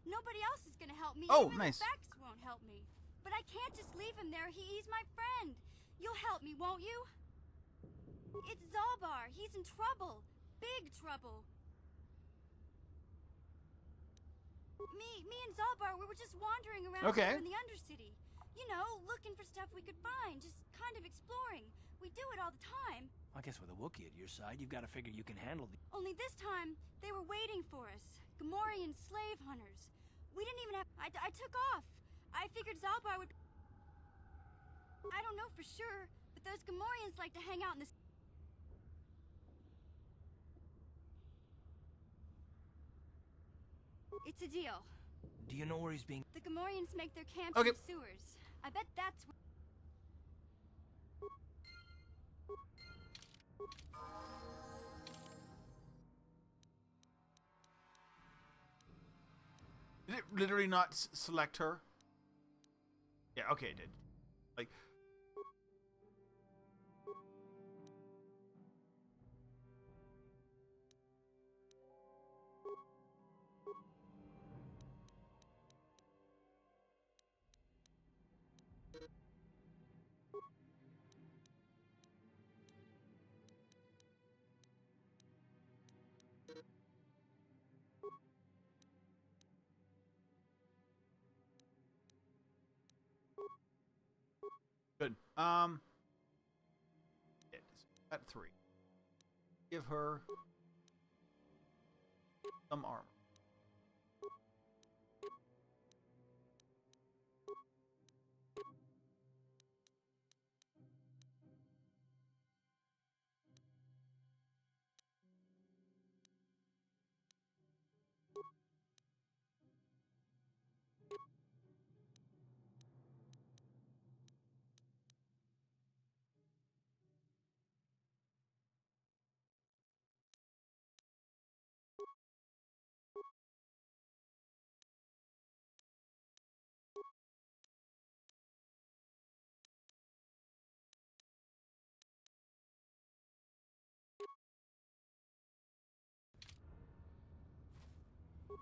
Nobody else is gonna help me. Oh, Even nice. the facts won't help me. But I can't just leave him there. He's my friend. You'll help me, won't you? It's Zaalbar. He's in trouble. Big trouble. Me and Zaalbar, we were just wandering around here in the Undercity. You know, looking for stuff we could find, just kind of exploring. We do it all the time. I guess with a Wookiee at your side, you've got to figure you can handle the... Only this time, they were waiting for us. Gamorrean slave hunters. We didn't even have... I took off. I figured Zaalbar would... I don't know for sure, but those Gamorreans like to hang out in the... It's a deal. Do you know where he's being... The Gamorreans make their camps in the sewers. I bet that's where... Did it literally not select her? Yeah, okay, it did. Like... Good. At 3. Give her some armor.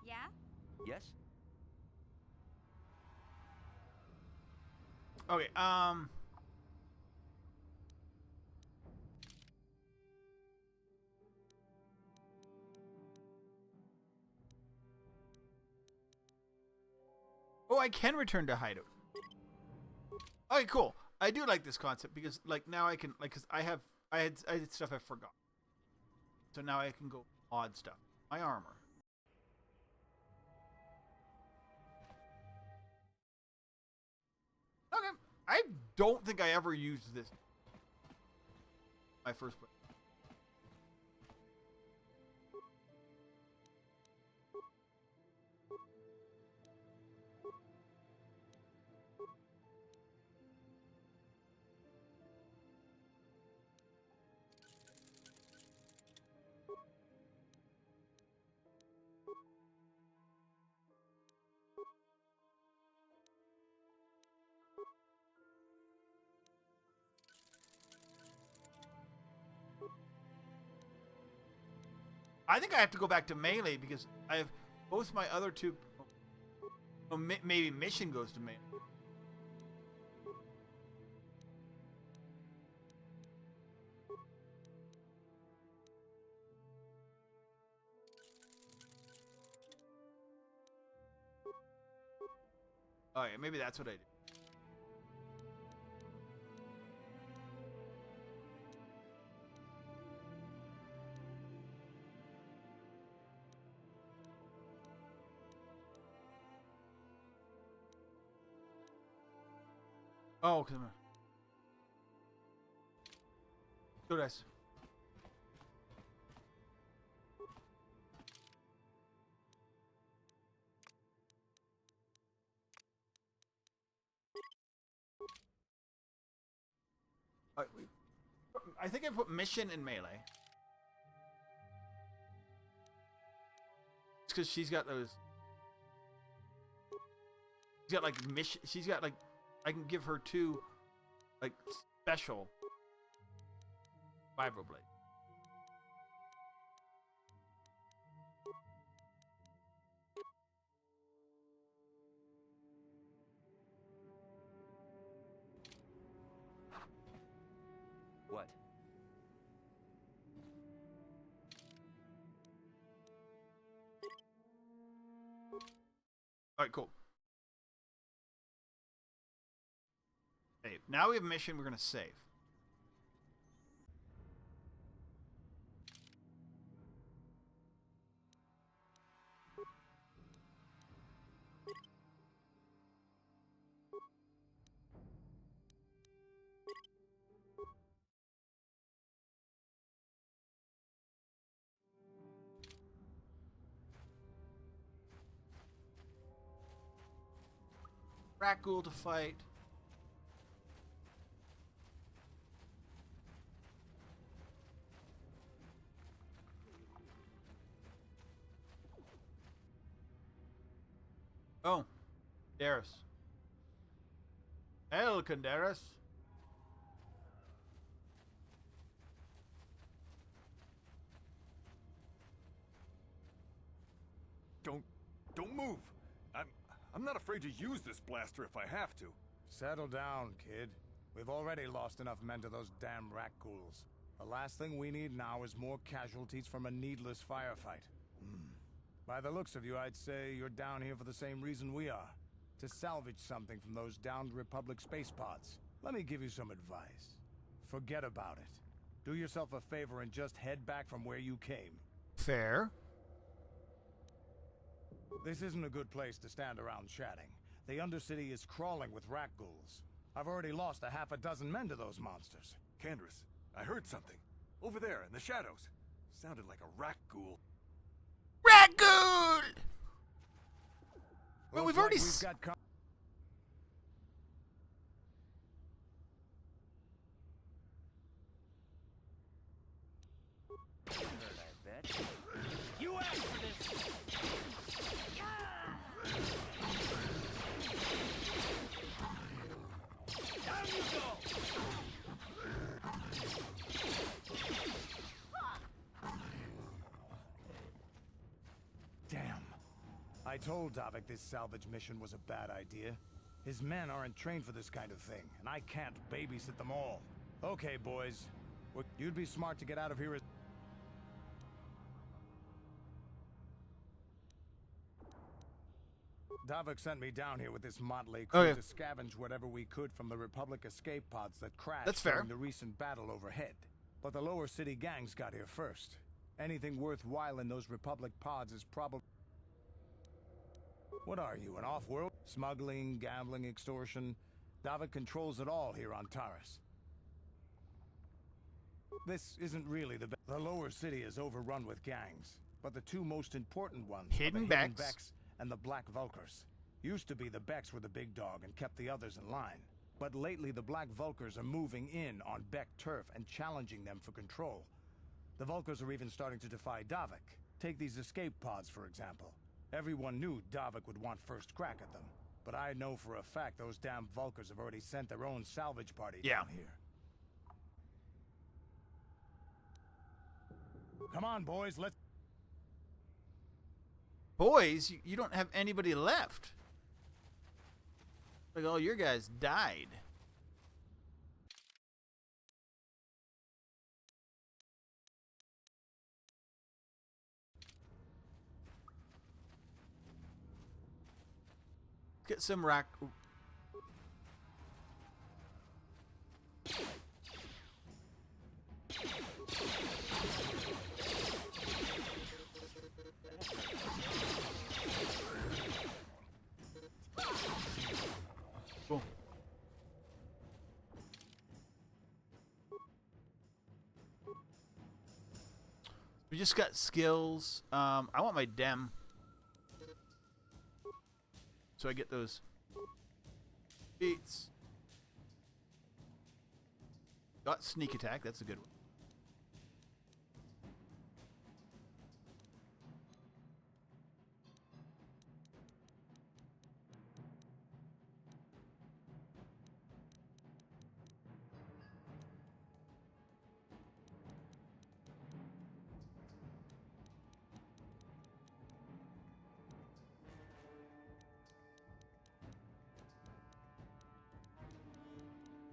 Yeah? Yes? Okay, oh, I can return to hideout. Okay, cool. I do like this concept because, like, now I can, like, cause I had stuff I forgot. So now I can go odd stuff. My armor. Okay, I don't think I ever used this. My first play. I think I have to go back to melee because I have both my other two. Oh, maybe mission goes to melee. Oh yeah, maybe that's what I did. Oh, come on. Go dice. I think I put mission in melee. It's because she's got those. She's got like mission. She's got like. I can give her 2, like, special vibroblade. What? Alright, cool. Save. Now we have a mission, we're gonna save. Rakghoul to fight. Oh, Darius. Hell, Darius. Don't move. I'm not afraid to use this blaster if I have to. Settle down, kid. We've already lost enough men to those damn Rakghouls. The last thing we need now is more casualties from a needless firefight. By the looks of you, I'd say you're down here for the same reason we are. To salvage something from those downed Republic space pods. Let me give you some advice. Forget about it. Do yourself a favor and just head back from where you came. Fair. This isn't a good place to stand around chatting. The Undercity is crawling with Rakghouls. I've already lost a half a dozen men to those monsters. Candace, I heard something. Over there, in the shadows. Sounded like a Rakghoul. Rakghoul! Well, we've already... You asked for this! Down you go! Damn. I told Davik this salvage mission was a bad idea. His men aren't trained for this kind of thing, and I can't babysit them all. Okay, boys. You'd be smart to get out of here as... Davik sent me down here with this motley crew to scavenge whatever we could from the Republic escape pods that crashed during the recent battle overhead. But the lower city gangs got here first. Anything worthwhile in those Republic pods is probably... What are you, an off-world? Smuggling, gambling, extortion? Davik controls it all here on Taris. This isn't really the best. The lower city is overrun with gangs, but the two most important ones are the Hidden Becks and the Black Vulkars. Used to be the Becks were the big dog and kept the others in line. But lately the Black Vulkars are moving in on Beck turf and challenging them for control. The Vulkars are even starting to defy Davik. Take these escape pods, for example. Everyone knew Davik would want first crack at them. But I know for a fact those damn Vulkars have already sent their own salvage party down here. Come on, boys, let's... Boys, you don't have anybody left. Like all your guys died. Get some rack. Cool. We just got skills. I want my dem. So I get those beats. Got sneak attack, that's a good one.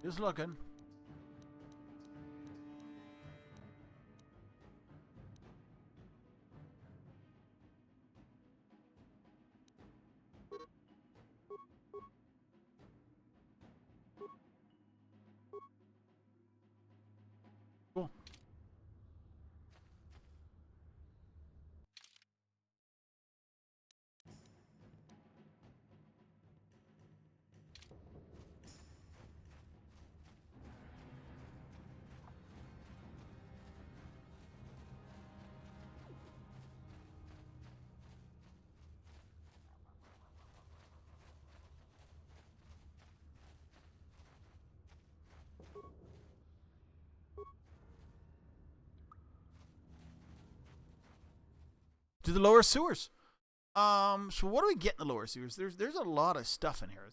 Just looking. to the lower sewers. So what do we get in the lower sewers? There's a lot of stuff in here.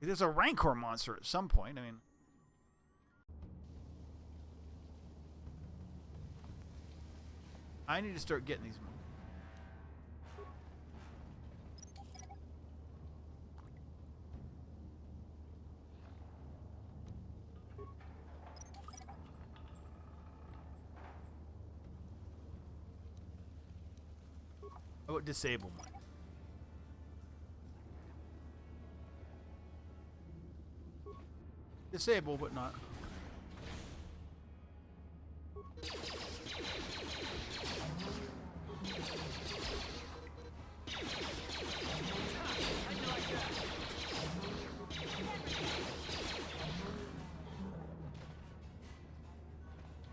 There's a Rancor monster at some point. I mean, I need to start getting these. How about disable one? Disable, but not.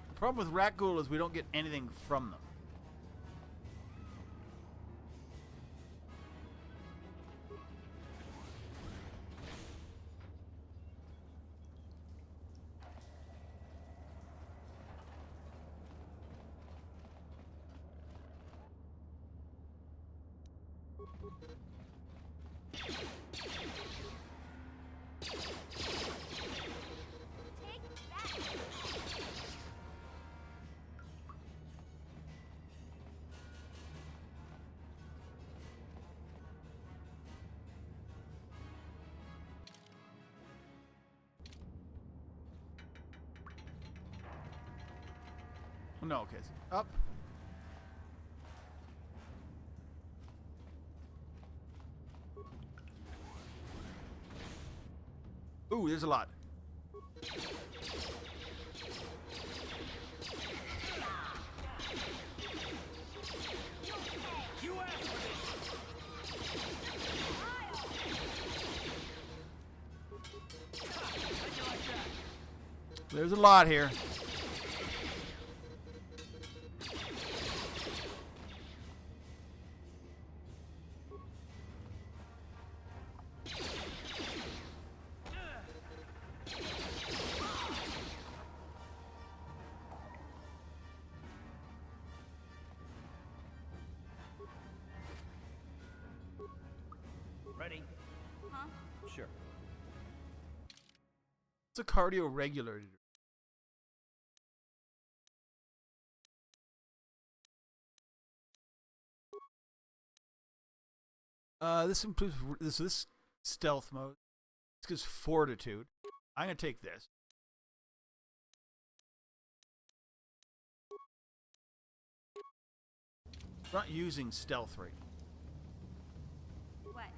The problem with Rat Ghoul is we don't get anything from them. No, okay. So up. Ooh, there's a lot. There's a lot here. Ready? Huh? Sure. It's a cardio regulator. This improves this stealth mode. This gives fortitude. I'm gonna take this. I'm not using stealth right now. What?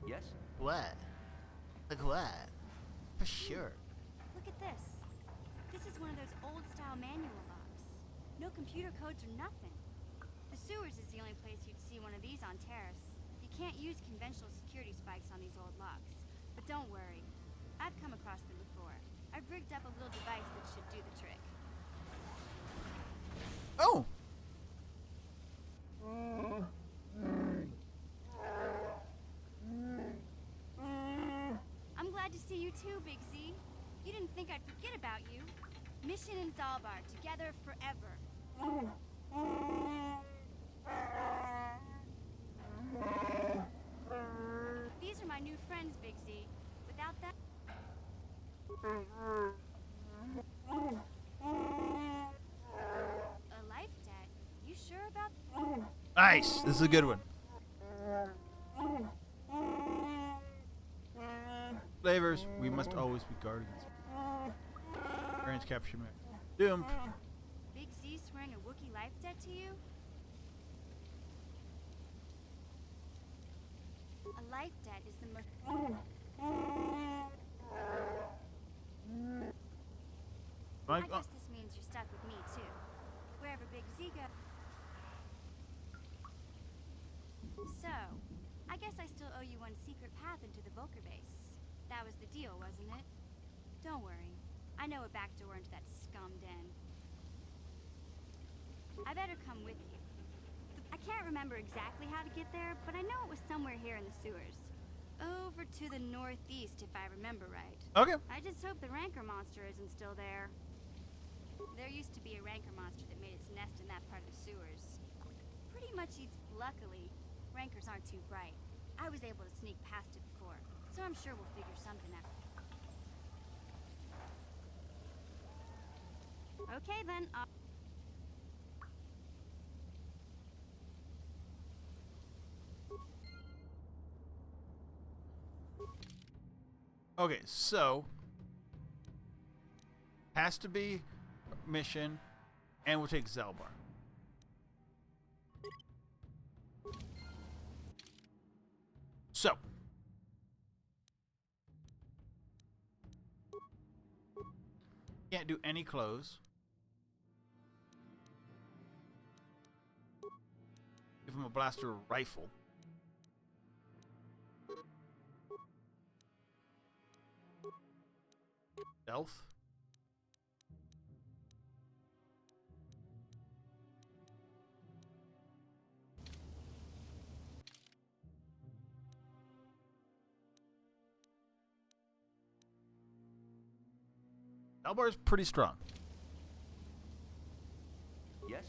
Yes? What? Like what? For sure. Look at this. This is one of those old-style manual locks. No computer codes or nothing. The sewers is the only place you'd see one of these on Terrace. You can't use conventional security spikes on these old locks. But don't worry. I've come across them before. I've rigged up a little device that should do the trick. Oh! I'm glad to see you too, Big Z. You didn't think I'd forget about you. Mission in Zaalbar, together forever. These are my new friends, Big Z. Without them... A life debt? You sure about... Nice! This is a good one. Flavors, we must always be guardians. Parents capture me. Doom. Big Z swearing a Wookiee life debt to you? A life debt is the most... I guess this means you're stuck with me, too. Wherever Big Z goes... So, I guess I still owe you one secret path into the Vulkar base. That was the deal, wasn't it? Don't worry. I know a back door into that scum den. I better come with you. I can't remember exactly how to get there, but I know it was somewhere here in the sewers. Over to the northeast, if I remember right. Okay. I just hope the Rancor monster isn't still there. There used to be a Rancor monster that made its nest in that part of the sewers. Pretty Luckily, rankers aren't too bright. I was able to sneak past it before, so I'm sure we'll figure something out. Okay then, Okay, so has to be mission, and we'll take Zaalbar. So can't do any clothes. Give him a blaster rifle. Stealth. Zaalbar is pretty strong. Yes?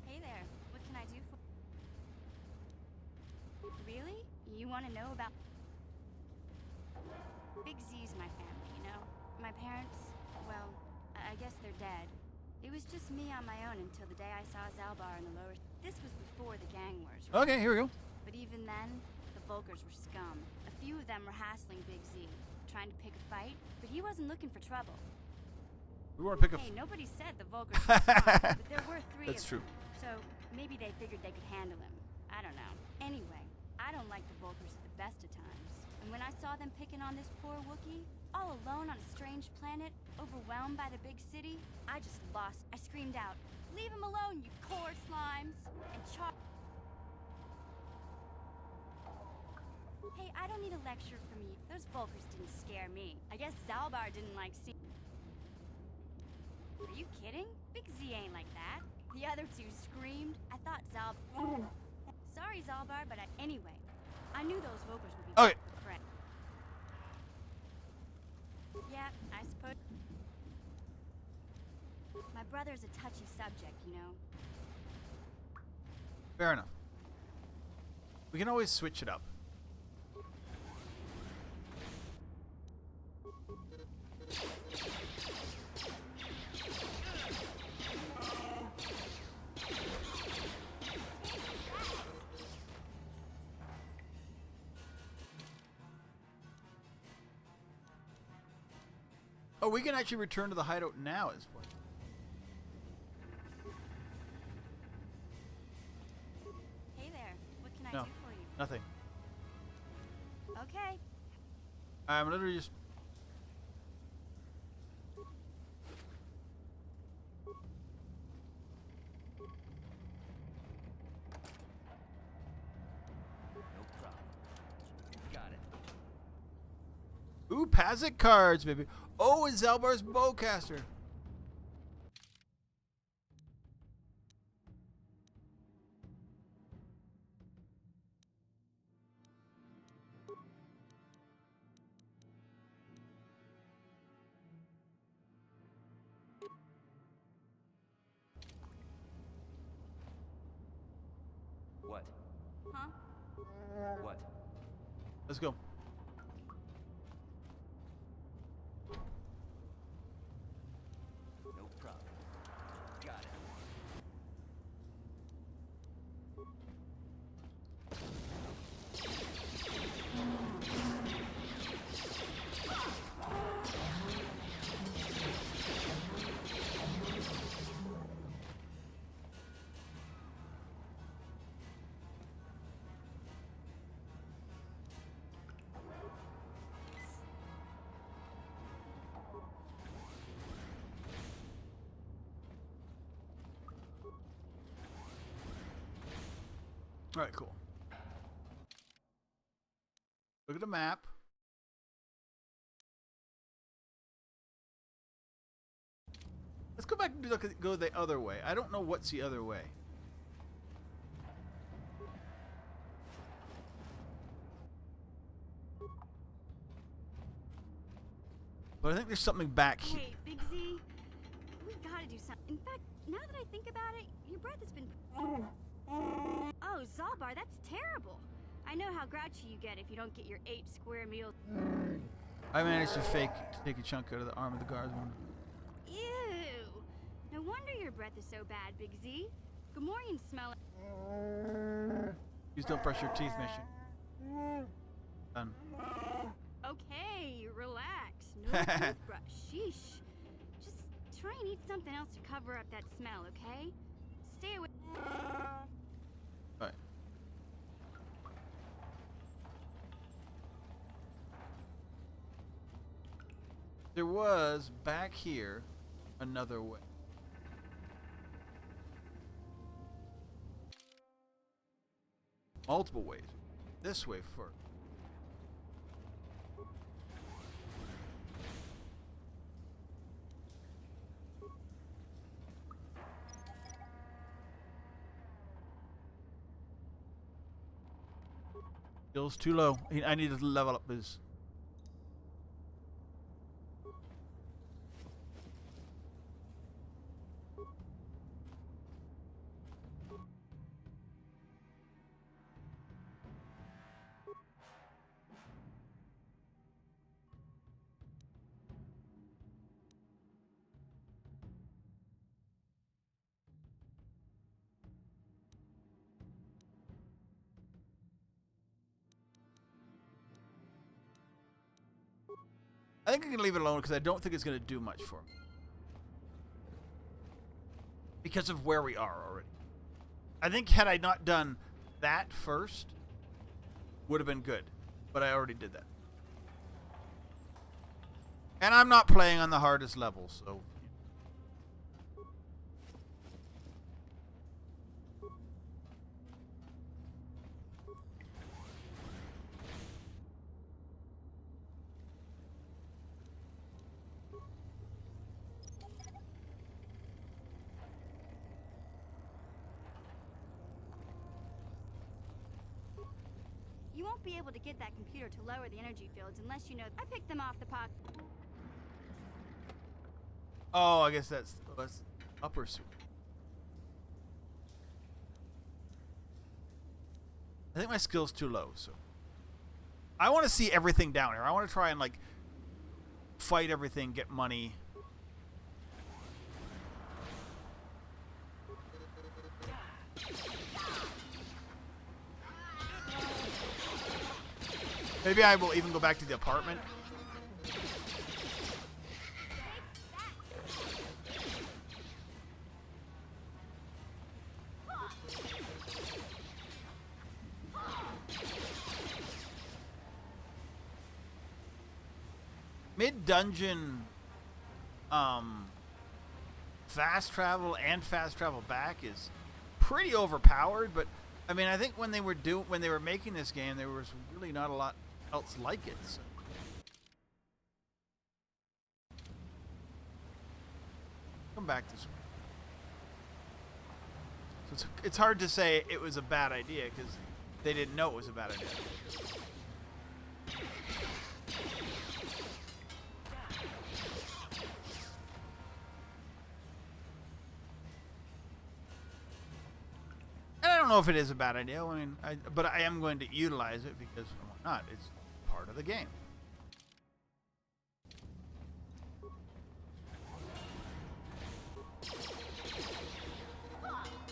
Hey there, what can I do for... Really? You want to know about... Big Z's my family, you know? My parents, well, I guess they're dead. It was just me on my own until the day I saw Zaalbar in the lower... This was before the gang wars. Right? Okay, here we go. But even then, the Vulkars were scum. A few of them were hassling Big Z, trying to pick a fight, but he wasn't looking for trouble. We want to pick a... Hey, nobody said the Vulkars were smart, but there were three That's of true. them. So maybe they figured they could handle him. I don't know. Anyway, I don't like the Vulkars at the best of times. And when I saw them picking on this poor Wookiee, all alone on a strange planet, overwhelmed by the big city, I just lost. I screamed out, "Leave him alone, you core slimes!" And Hey, I don't need a lecture from you. Those Vulkars didn't scare me. I guess Zaalbar didn't like seeing... Are you kidding? Big Z ain't like that. The other two screamed. I thought Zaalbar... Sorry, Zaalbar, but anyway, I knew those Vulkars would be Okay. friends. Yeah, I suppose... My brother's a touchy subject, you know? Fair enough. We can always switch it up. Oh, we can actually return to the hideout now at this point. Hey there, what can I No, do for you? nothing. Okay. I'm literally just... No problem. Got it. Ooh, Pazik cards, baby. Oh, and Zaalbar's bowcaster. What? Huh? What? Let's go. No problem. Got it. All right, cool. Look at the map. Let's go back and go the other way. I don't know what's the other way. But I think there's something back here. Hey, Big Z, we gotta do something. In fact, now that I think about it, your breath has been... Oh, Zaalbar, that's terrible. I know how grouchy you get if you don't get your 8 square meals. I managed to take a chunk out of the arm of the guard's one. Ew. No wonder your breath is so bad, Big Z. Gamorreans smell it. Please don't brush your teeth, mission. Done. Okay, relax. No toothbrush. Sheesh. Just try and eat something else to cover up that smell, okay? Stay away. Alright. There was back here another way. Multiple ways. This way first. Skill's too low. I need to level up his. I think I can leave it alone because I don't think it's going to do much for me. Because of where we are already. I think had I not done that first, would have been good. But I already did that. And I'm not playing on the hardest level, so... You won't be able to get that computer to lower the energy fields unless you know... I picked them off the pocket. Oh, I guess that's upper suit. I think my skill's too low, so... I want to see everything down here. I want to try and, like, fight everything, get money... Maybe I will even go back to the apartment. Mid-dungeon fast travel and fast travel back is pretty overpowered, but I mean, I think when they were making this game, there was really not a lot else like it. So. Come back this way. So it's hard to say it was a bad idea because they didn't know it was a bad idea. And I don't know if it is a bad idea. I mean, but I am going to utilize it because why not? It's part of the game.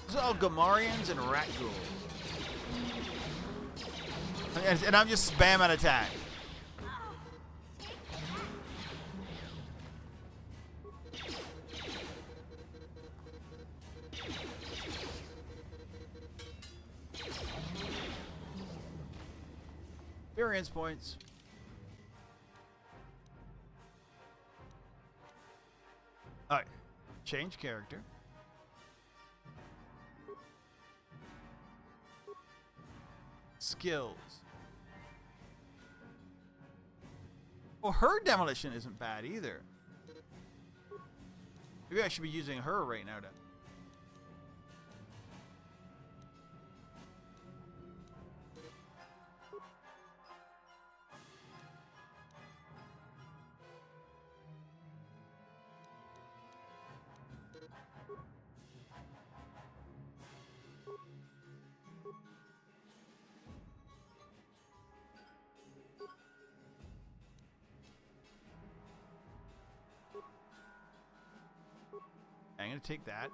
This is all Gamorreans and rat ghouls. And I'm just spamming attack. Experience points. Alright. Change character. Skills. Well, her demolition isn't bad either. Maybe I should be using her right now to... gonna take that.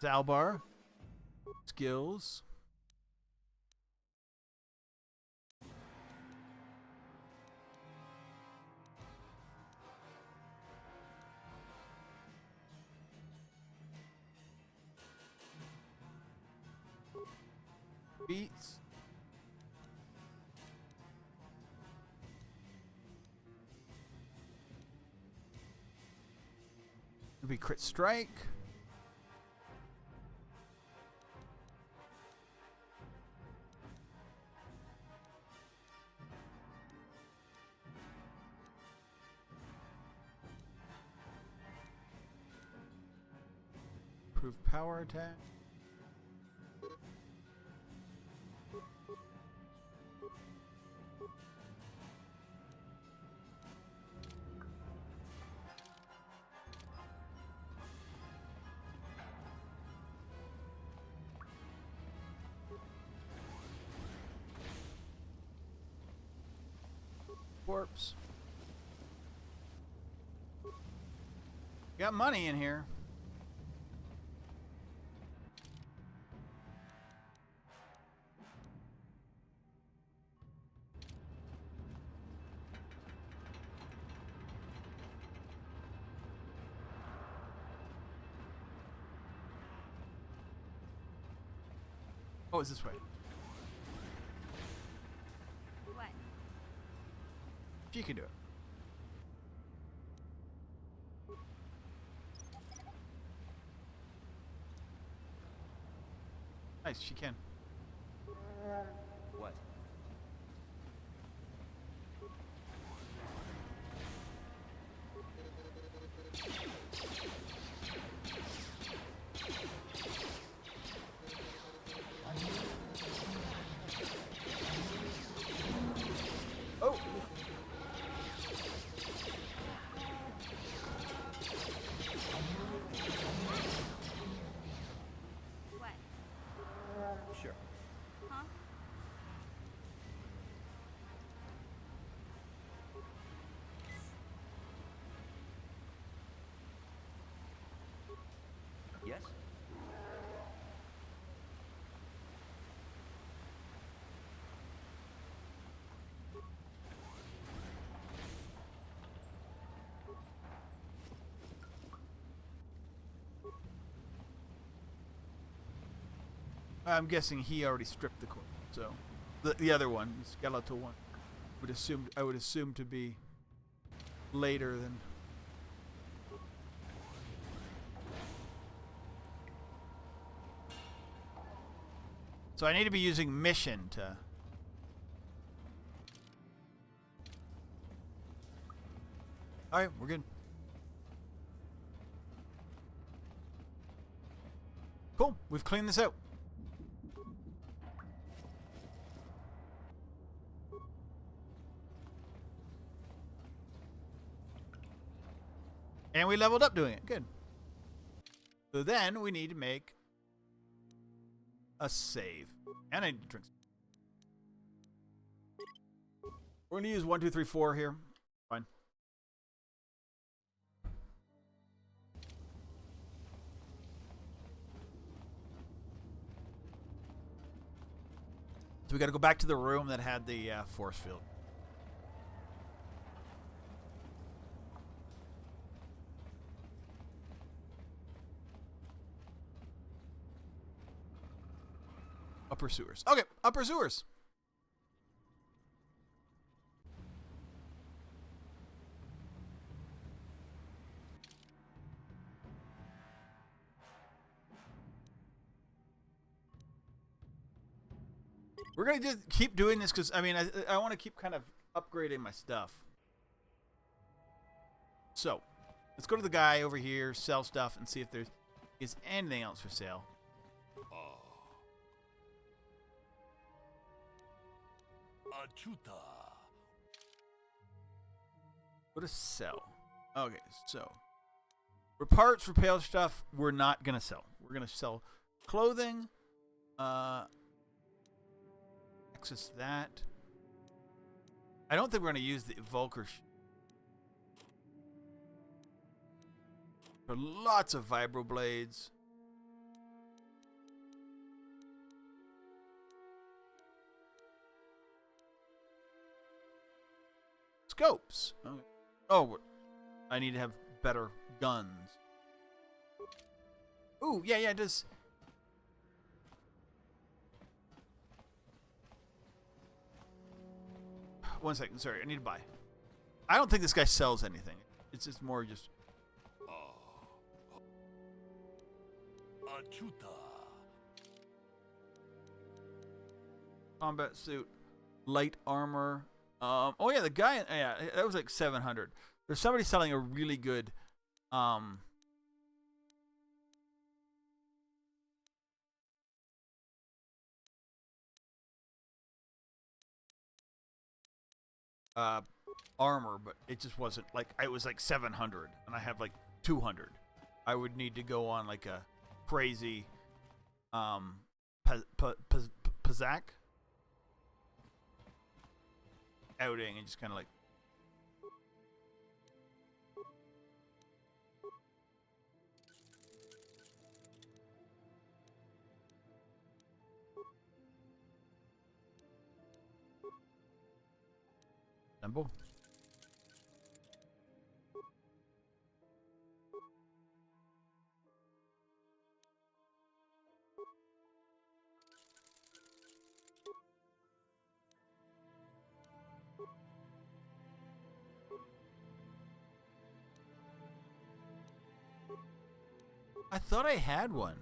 Zaalbar. Skills. Beats. It'll be crit strike. Improve power attack. Corpse. Got money in here. Oh, it's this way. What? She can do it. Nice, she can. What? Oh. What? Sure. Huh? Yes? I'm guessing he already stripped the coin, so the other one, the skeletal one, I would assume to be later than. So I need to be using mission to. All right, we're good. Cool, we've cleaned this out. And we leveled up doing it. Good. So then we need to make a save. And I need to drink. We're going to use 1, 2, 3, 4 here. Fine. So we got to go back to the room that had the force field. Upper sewers. Okay, upper sewers. We're going to just keep doing this because, I mean, I want to keep kind of upgrading my stuff. So, let's go to the guy over here, sell stuff, and see if there is anything else for sale. What to sell? Okay, so for parts, repair stuff, we're not gonna sell. We're gonna sell clothing. Access that. I don't think we're gonna use the Vulkar. There are lots of vibroblades. Scopes. Okay. Oh, I need to have better guns. Ooh, yeah, it does. One second, sorry, I need to buy. I don't think this guy sells anything. It's just more just. Combat suit, light armor. Oh yeah, the guy. Yeah, that was like 700. There's somebody selling a really good. Armor, but it just wasn't like it was like 700, and I have like 200. I would need to go on like a crazy Pazak outing and just kind of like. Simple. I thought I had one.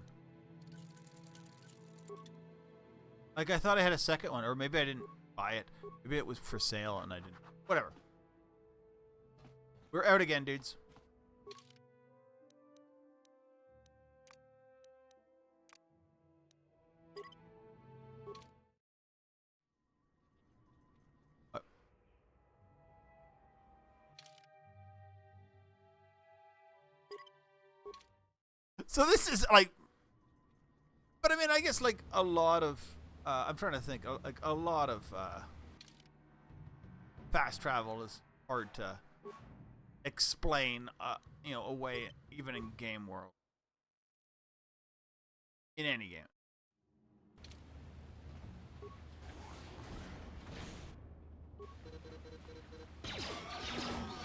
Like, I thought I had a second one, or maybe I didn't buy it. Maybe it was for sale and I didn't. Whatever. We're out again, dudes. So this is like, but I mean, I guess like a lot of, I'm trying to think, like a lot of fast travel is hard to explain, you know, away even in game world, in any game.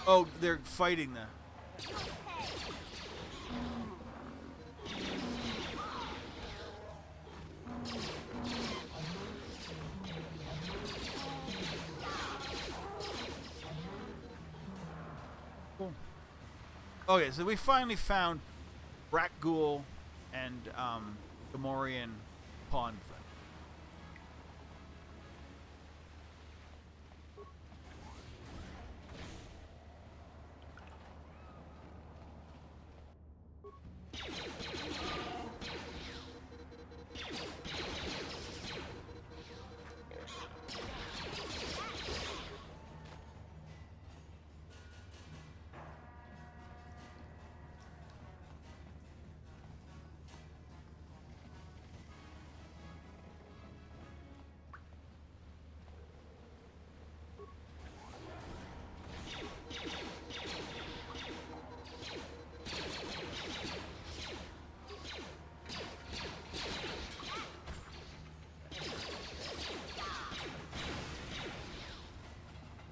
Oh, they're fighting the. Okay, so we finally found Rakghoul and Gamorrean pawn.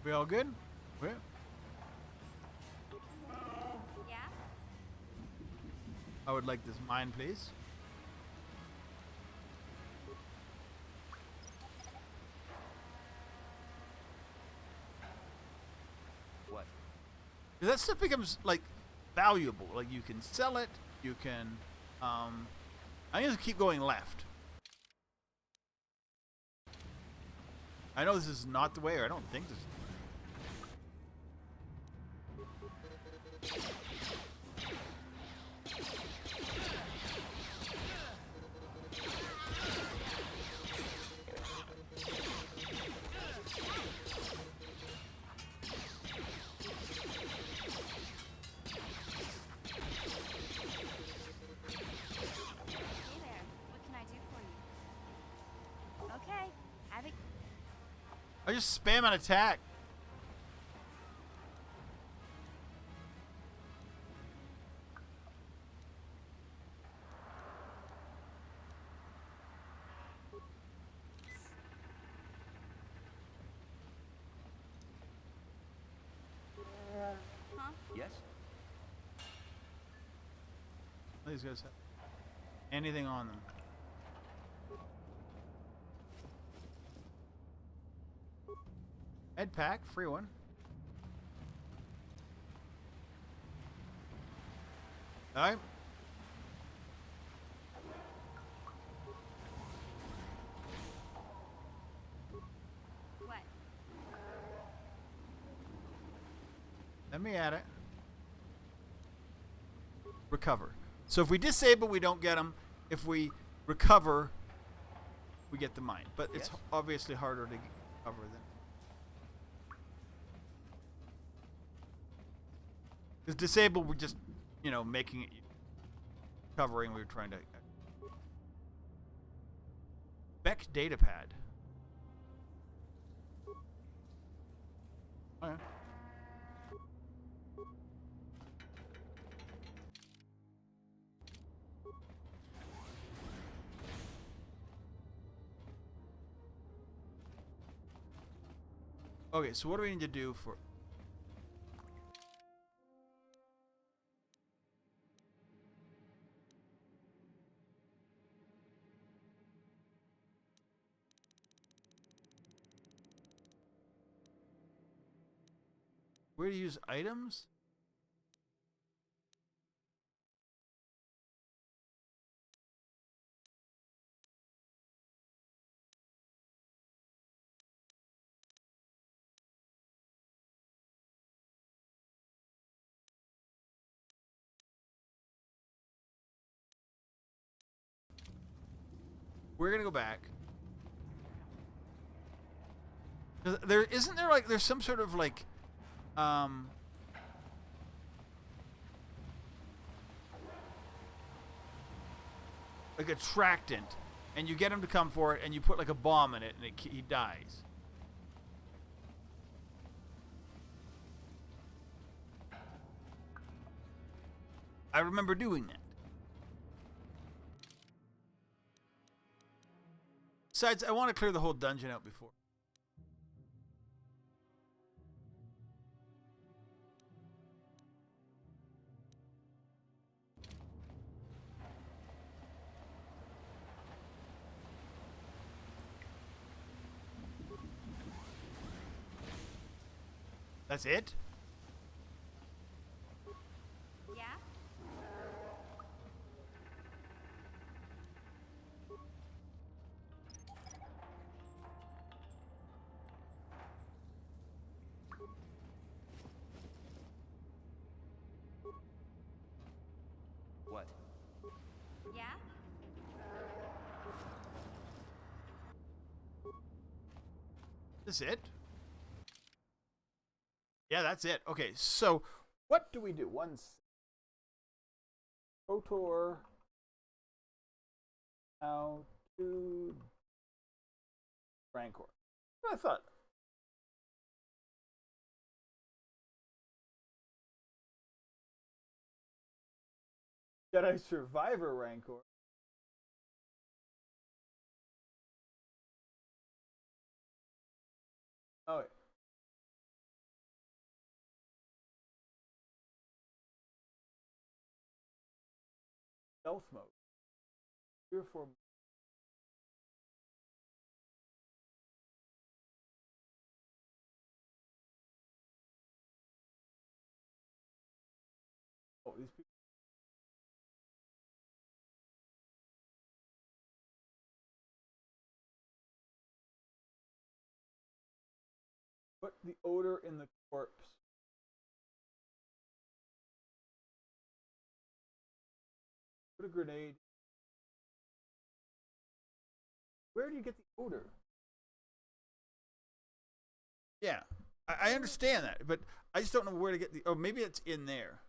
We all good? Yeah. Yeah? I would like this mine, please. What? That stuff becomes like valuable. Like you can sell it. You can. I'm gonna keep going left. I know this is not the way, or I don't think this is. I just spam an attack. these guys have anything on them. Med pack, free one. Alright. What? Let me at it. Recover. So if we disable, we don't get them. If we recover, we get the mine. But it's obviously harder to recover than. Because disable, we're just, you know, making it covering. We were trying to. Beck data pad. Oh, yeah. Okay, so what do we need to do for... Where to use items? We're gonna go back. There isn't there like there's some sort of like like attractant, and you get him to come for it, and you put like a bomb in it, and he dies. I remember doing that. Besides, I want to clear the whole dungeon out before. That's it? Yeah? What? Yeah? Is this it? Yeah, that's it. Okay, so what do we do? KOTOR. How to Rancor. I thought. Jedi Survivor Rancor. Oh, wait. Stealth mode. 3 or 4. Oh, these people. Put the odor in the corpse. Put a grenade. Where do you get the odor? Yeah, I understand that, but I just don't know where to get the... Oh, maybe it's in there.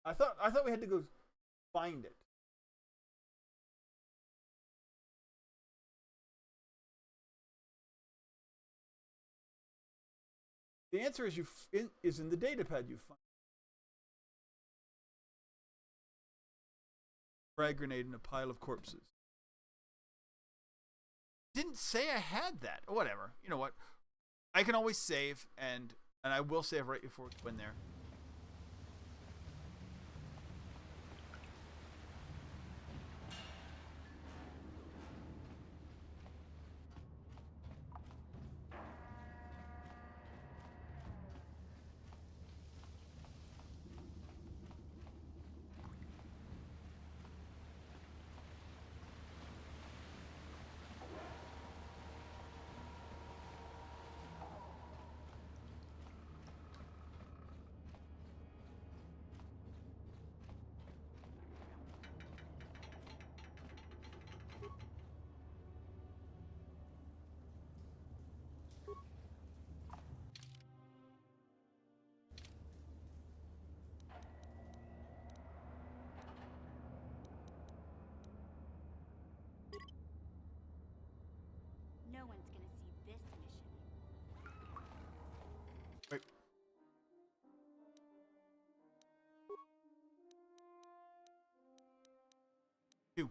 I thought we had to go find it. The answer is is in the datapad you find. Frag grenade in a pile of corpses. didn't say I had that. Whatever. You know what? I can always save, and I will save right before we go in there. No one's gonna see this mission. Wait. Two.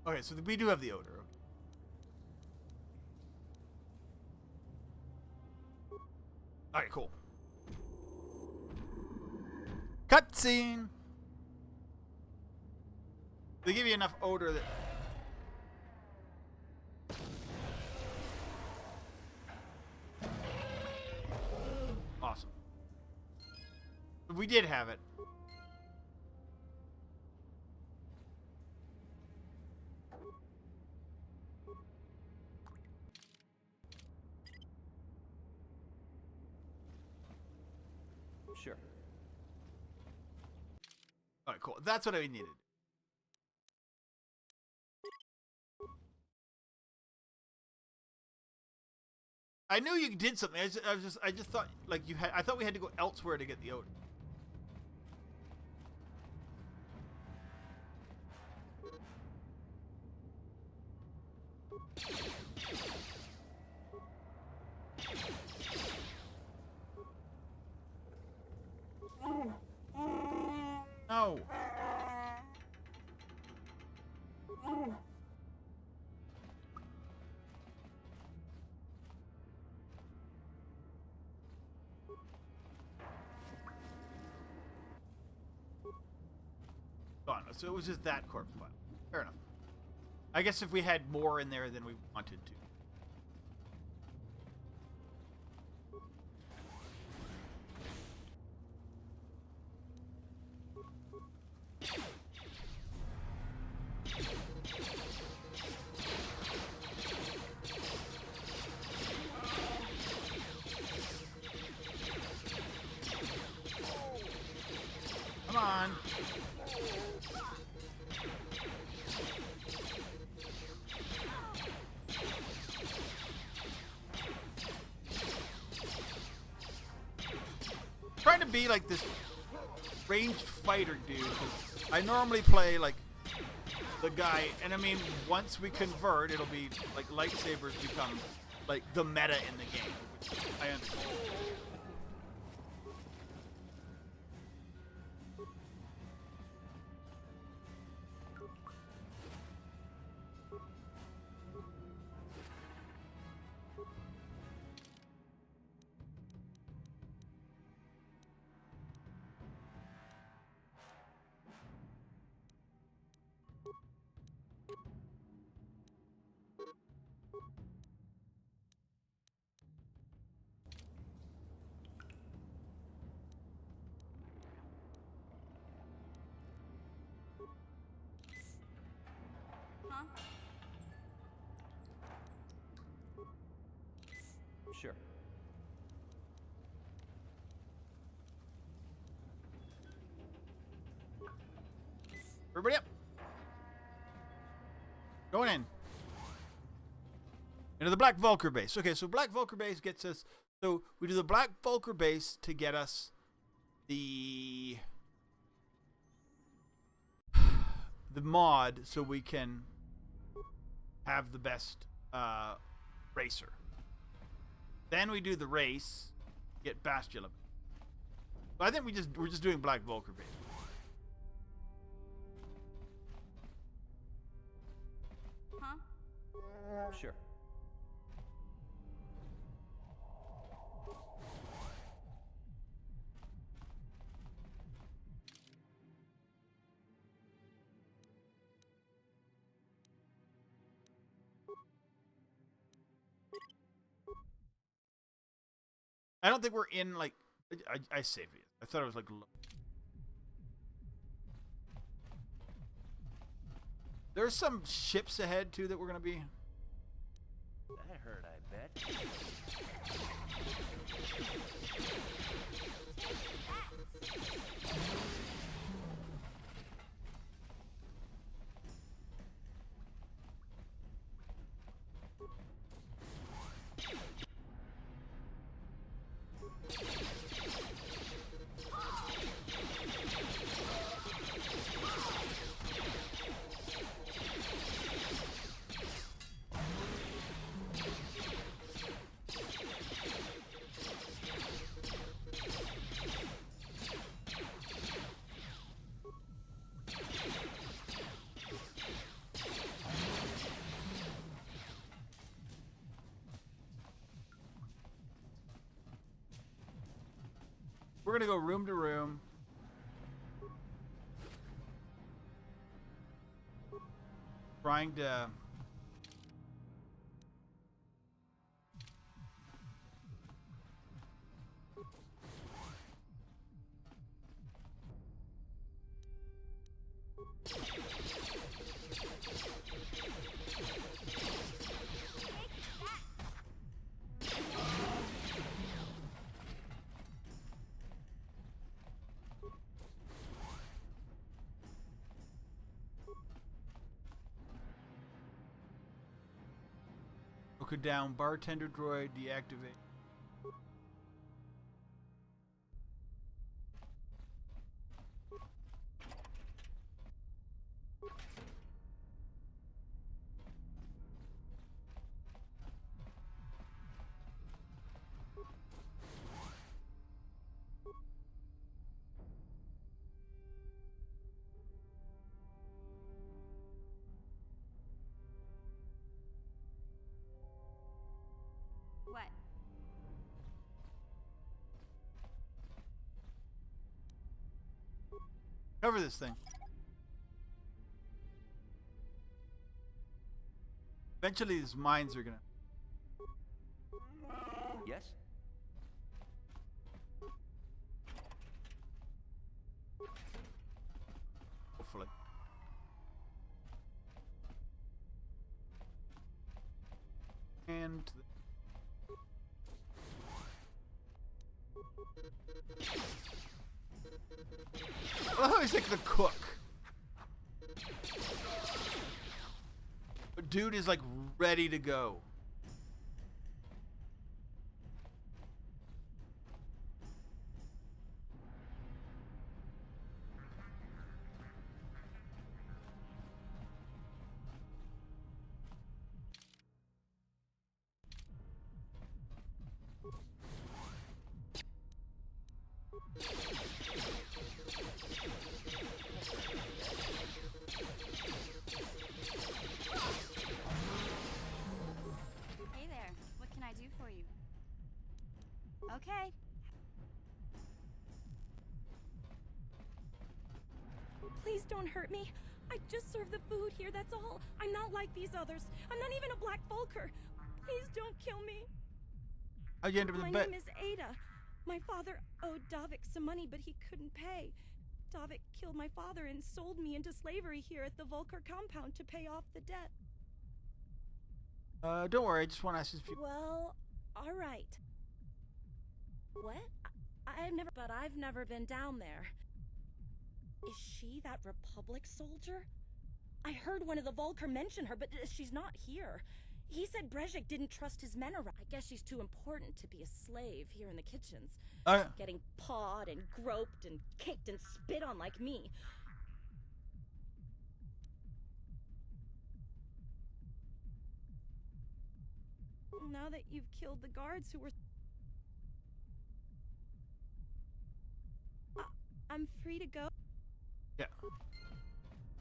Okay, so we do have the odor. Alright, cool. Cutscene! They give you enough odor that... Awesome. We did have it. Sure. Alright, cool. That's what I needed. I knew you did something. I just thought like you had. I thought we had to go elsewhere to get the odor. No. Gone. So it was just that corpse pile. Fair enough. I guess if we had more in there than we wanted to. Come on. Trying to be like this ranged fighter dude. I normally play like the guy, and I mean, once we convert, it'll be like lightsabers become like the meta in the game, which I understand. Sure. Everybody up. Going in. Into the Black Vulkar base. Okay, so Black Vulkar base gets us... So we do the Black Vulkar base to get us the mod so we can have the best racer. Then we do the race, get Bastila. So I think we're just doing Black Vulkar base. Huh? Sure. I don't think we're in, like... I saved it. I thought it was, like... There's some ships ahead, too, that we're going to be... That hurt, I bet. We're going to go room to room. Trying to... down, bartender droid, deactivate. What? Cover this thing. Eventually, these mines are gonna... Yes? Hopefully. And... Oh, he's like the cook. But dude is like ready to go. Hey there. What can I do for you? Okay. Please don't hurt me. I just serve the food here, that's all. I'm not like these others. I'm not even a Black Vulkar. Please don't kill me. How'd you end up in the My bed? name is Ada. My father owed Davik some money, but he couldn't pay. Davik killed my father and sold me into slavery here at the Vulkar compound to pay off the debt. Don't worry, I just want to ask you a few... Well, All right. What? I've never been down there. Is she that Republic soldier? I heard one of the Vulkar mention her, but she's not here. He said Brezhik didn't trust his men around. I guess she's too important to be a slave here in the kitchens. Getting pawed and groped and kicked and spit on like me. Now that you've killed the guards who were... I'm free to go? Yeah. I'm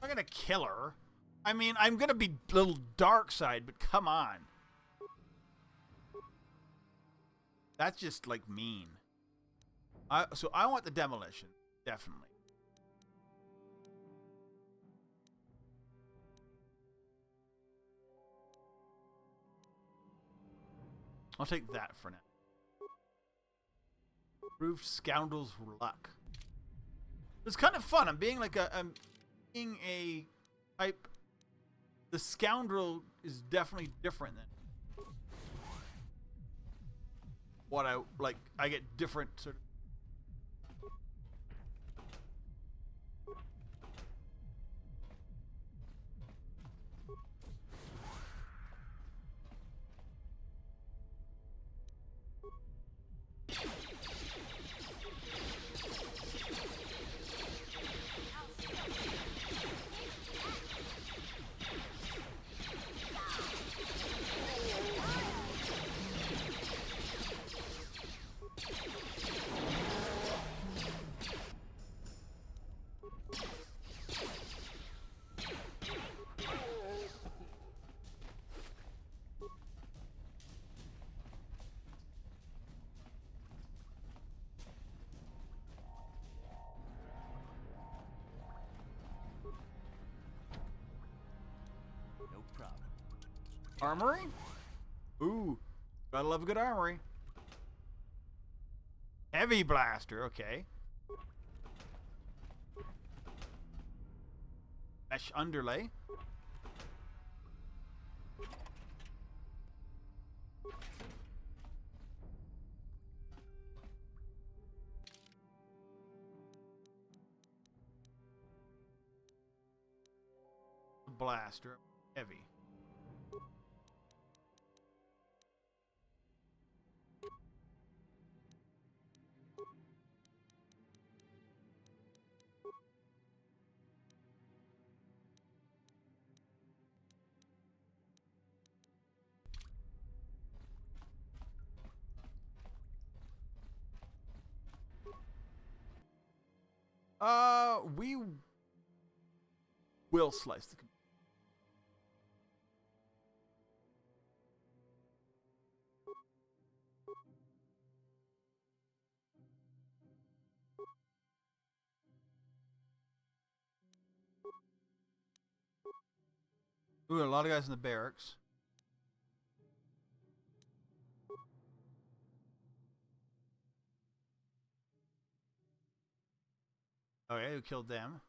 not gonna kill her. I mean, I'm gonna be a little dark side, but come on. That's just, like, mean. So I want the demolition. Definitely. I'll take that for now. Proved scoundrel's luck. It's kind of fun. I'm being like I'm being a type. The scoundrel is definitely different than what I like. I get different sort of. Armory? Ooh, gotta love a good armory. Heavy blaster, okay. Mesh underlay. Blaster, heavy. We will slice the computer. Ooh, a lot of guys in the barracks. Okay, who killed them?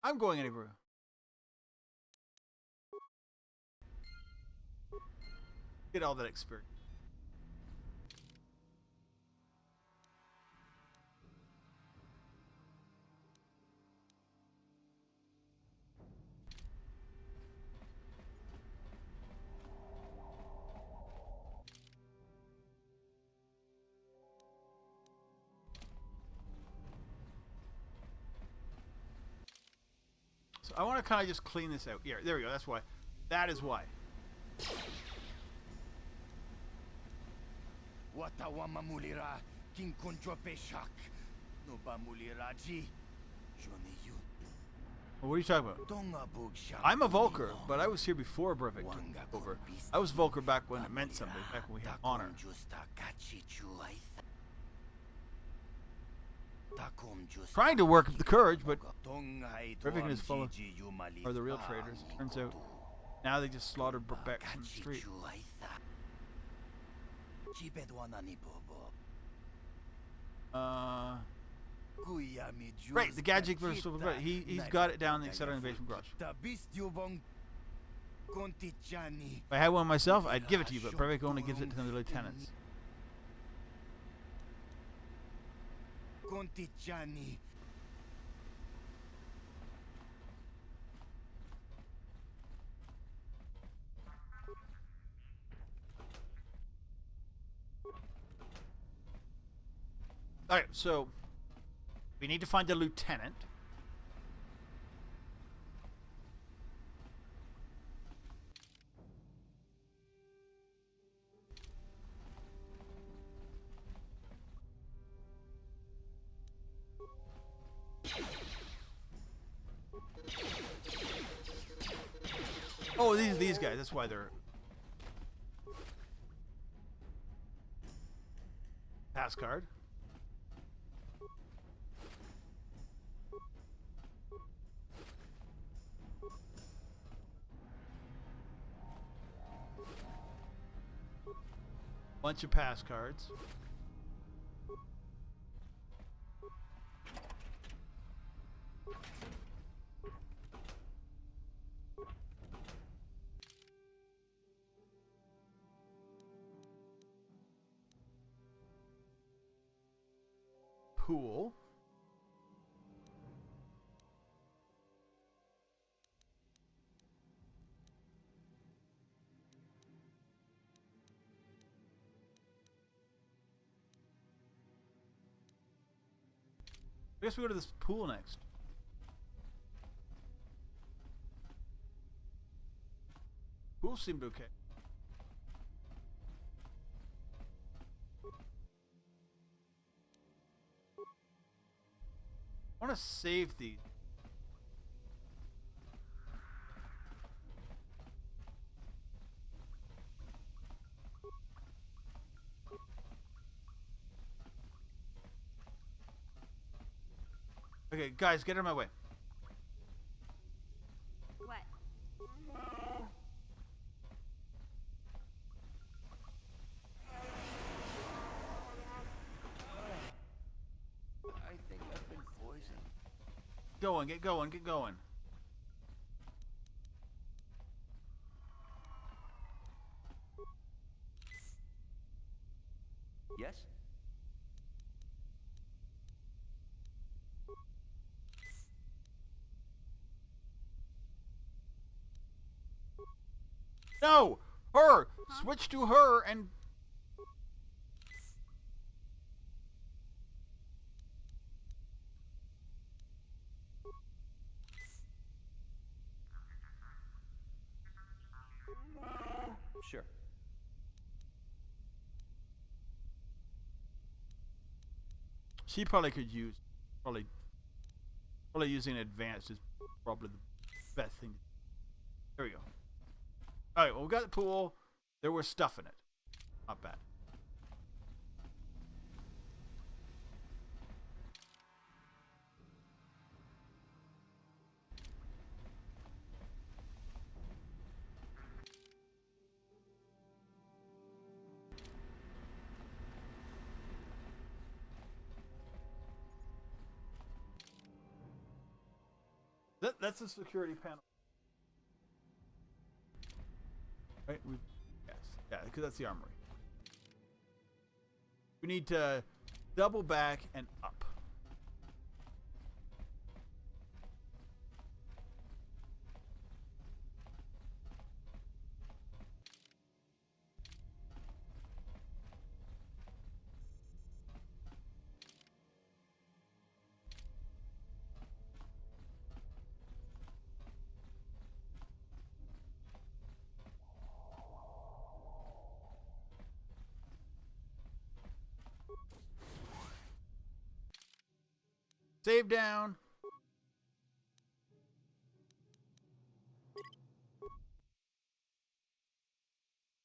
I'm going anywhere. Get all that experience. So I want to kind of just clean this out. Here, there we go. That's why. That is why. Watawama mulira kinkonjo peshak. No ba muliraji. Well, what are you talking about? I'm a Vulkar, but I was here before Brevik took over. I was Vulkar back when it meant something, back when we had honor. Trying to work up the courage, but Brevik is full of are the real traitors. Turns out now they just slaughtered Becks in the street. Right, the Gadget versus he's got it down the Etc. Invasion Garage. If I had one myself, I'd give it to you, but Brevik only gives it to the lieutenants. Alright, so we need to find a lieutenant. Oh, these guys. That's why they're pass card. Bunch of pass cards. Pool. I guess we go to this pool next. Pool seemed okay. I want to save these. Okay, guys, get out of my way. What? I think I've been poisoned. Going, get going, get going. Yes? No! Her! Huh? Switch to her and... Sure. She probably could use... Probably using advanced is probably the best thing. There we go. Alright, well, we got the pool. There was stuff in it. Not bad. That's the security panel. Right? Yes. Yeah, because that's the armory. We need to double back and up. save down.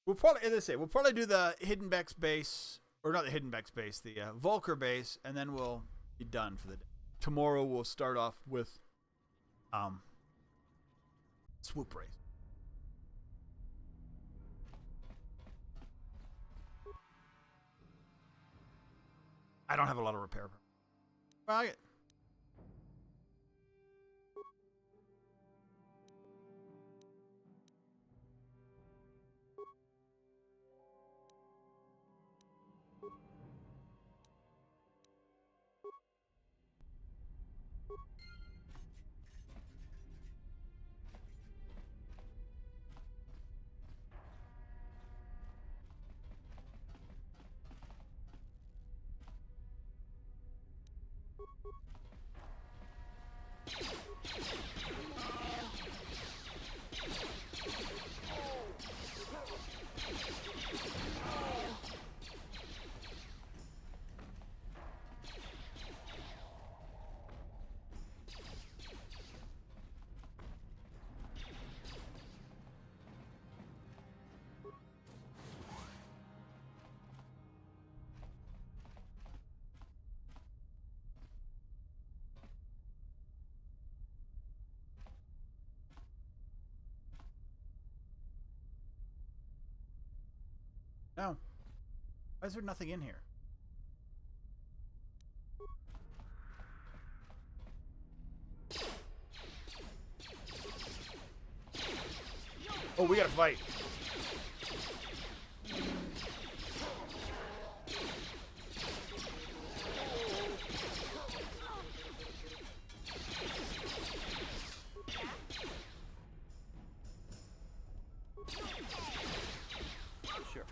We'll probably, as I say, we'll probably do the Hidden Beck's base, or not the Hidden Beck's base, the Vulkar base, and then we'll be done for the day. Tomorrow we'll start off with Swoop Race. I don't have a lot of repair. Buy it. No. Why is there nothing in here? Oh, we gotta fight. Sure.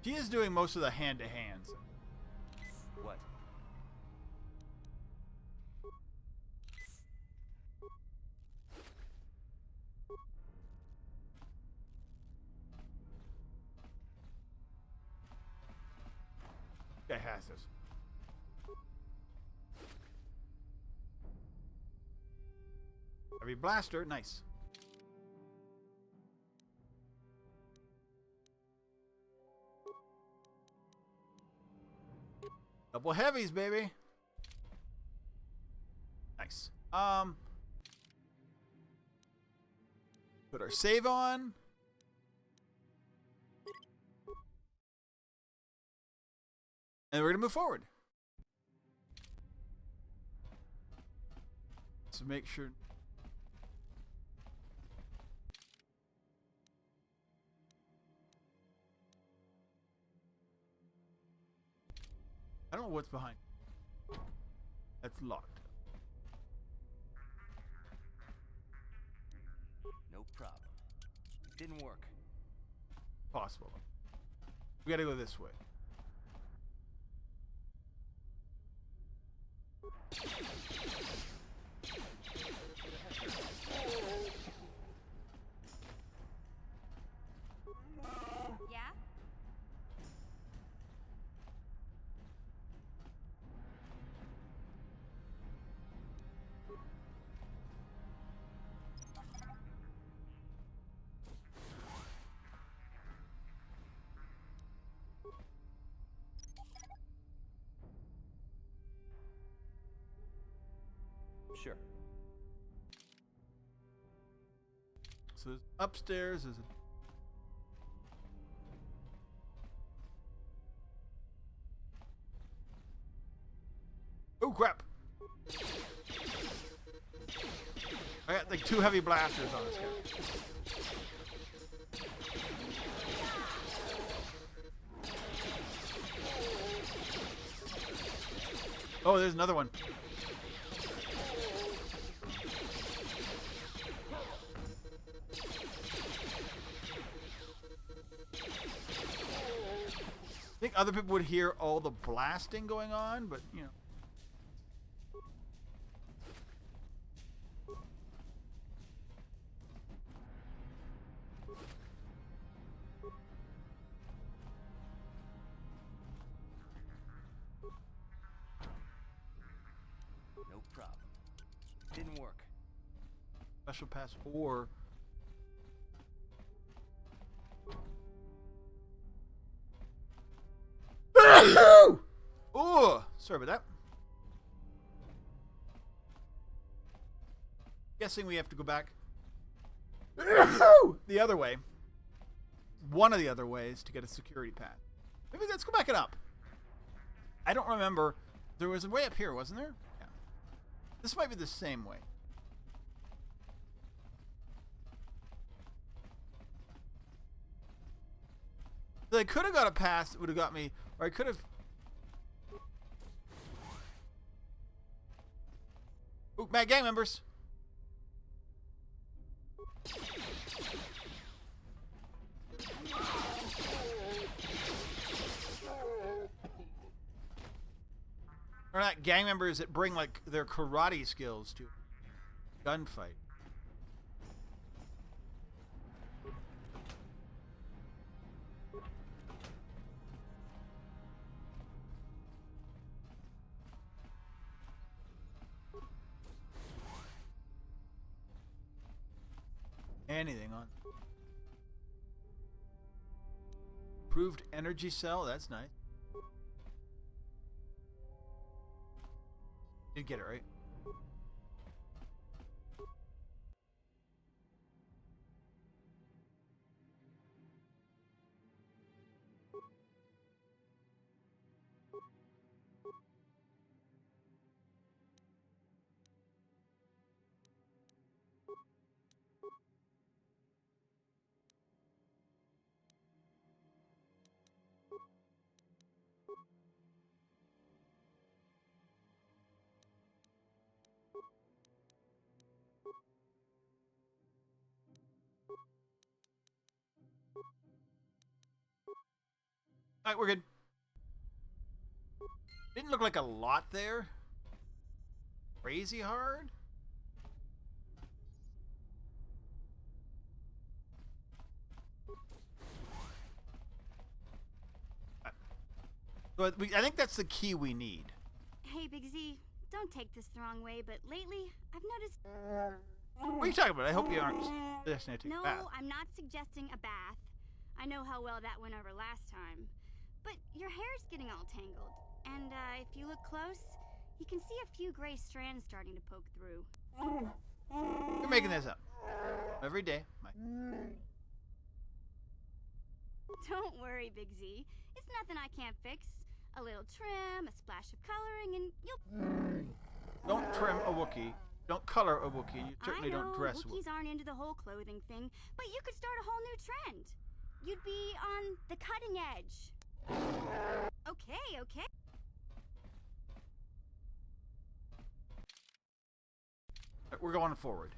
He is doing most of the hand-to-hands. What? Guy has this. Heavy blaster, nice. Couple heavies, baby. Nice. Put our save on. And we're gonna move forward. So make sure. I don't know what's behind. That's locked. No problem. Didn't work. Possible. We gotta go this way. Yeah? Sure. So upstairs is a oh crap. I got like 2 heavy blasters on this guy. Oh, there's another one. I think other people would hear all the blasting going on, but, you know. No problem. Didn't work. Special pass or... Oh, sorry about that. Guessing we have to go back the other way. One of the other ways to get a security pad. Maybe let's go back and up. I don't remember. There was a way up here, wasn't there? Yeah. This might be the same way. So I could have got a pass that would have got me, or I could have... Ooh, Mad Gang members. Or not gang members that bring like their karate skills to gunfight. Anything on. Improved energy cell, that's nice. Did get it right. Alright, we're good. Didn't look like a lot there. Crazy hard. But I think that's the key we need. Hey, Big Z, don't take this the wrong way, but lately I've noticed... What are you talking about? I hope you aren't suggesting I take No, a bath. I'm not suggesting a bath. I know how well that went over last time. But your hair's getting all tangled. And if you look close, you can see a few gray strands starting to poke through. You're making this up. Every day. Don't worry, Big Z. It's nothing I can't fix. A little trim, a splash of coloring, and you'll... Don't trim a Wookiee. Don't color a Wookiee. You certainly don't dress Wookiees aren't into the whole clothing thing, but you could start a whole new trend. You'd be on the cutting edge. Okay, okay. We're going forward.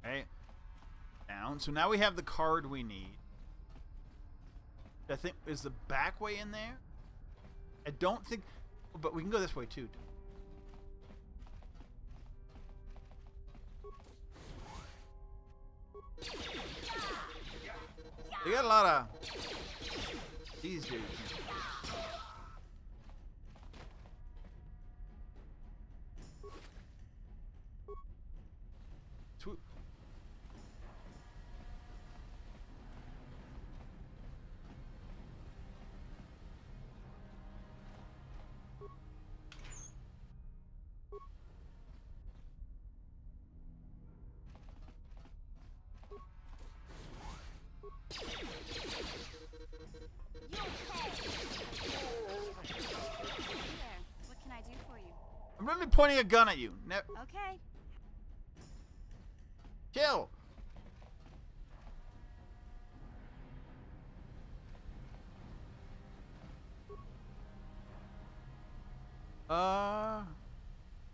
Okay. Down. So now we have the card we need. I think is the back way in there. I don't think, but we can go this way too. They got a lot of these dudes. Swoop. What can I do for you? I'm literally pointing a gun at you. Okay. Kill.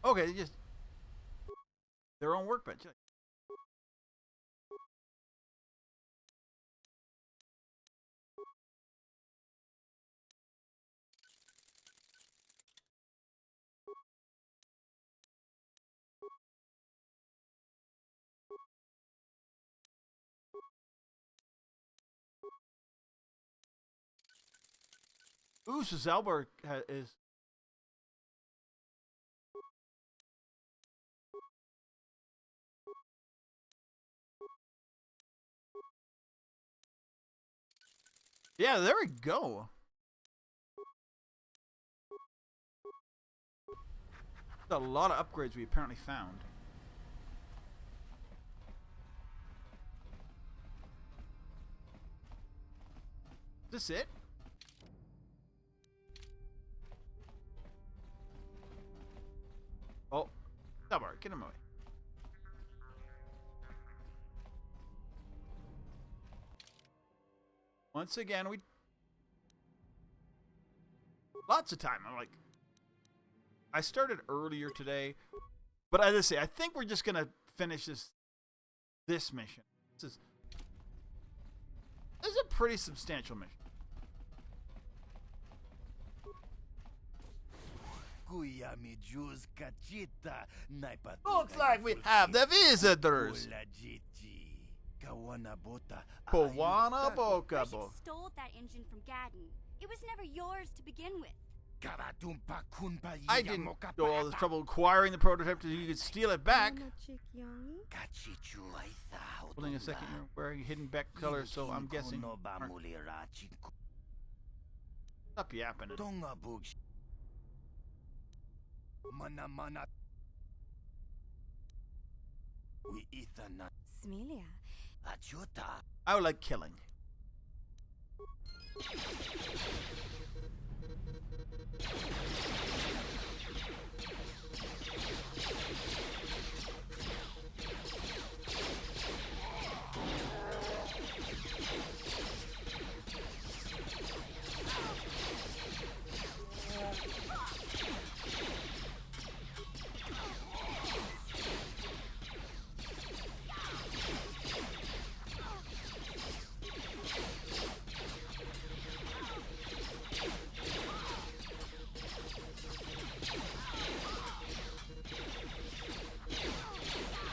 Okay, just their own workbench. Ooh, so Zaalbar is. Yeah, there we go. There's a lot of upgrades we apparently found. Is this it? Oh, Zaalbar, get him away. Once again, we lots of time. I'm like, I started earlier today, but as I say, I think we're just gonna finish this mission. This is a pretty substantial mission. Looks like we have the visitors. Powana Boka. Breshik stole that engine from Gaddon. It was never yours to begin with. I didn't go all this trouble acquiring the prototype so you could steal it back. Holding a second, you're wearing hidden back color, so I'm guessing. Stop yapping. Smelia. I would like killing.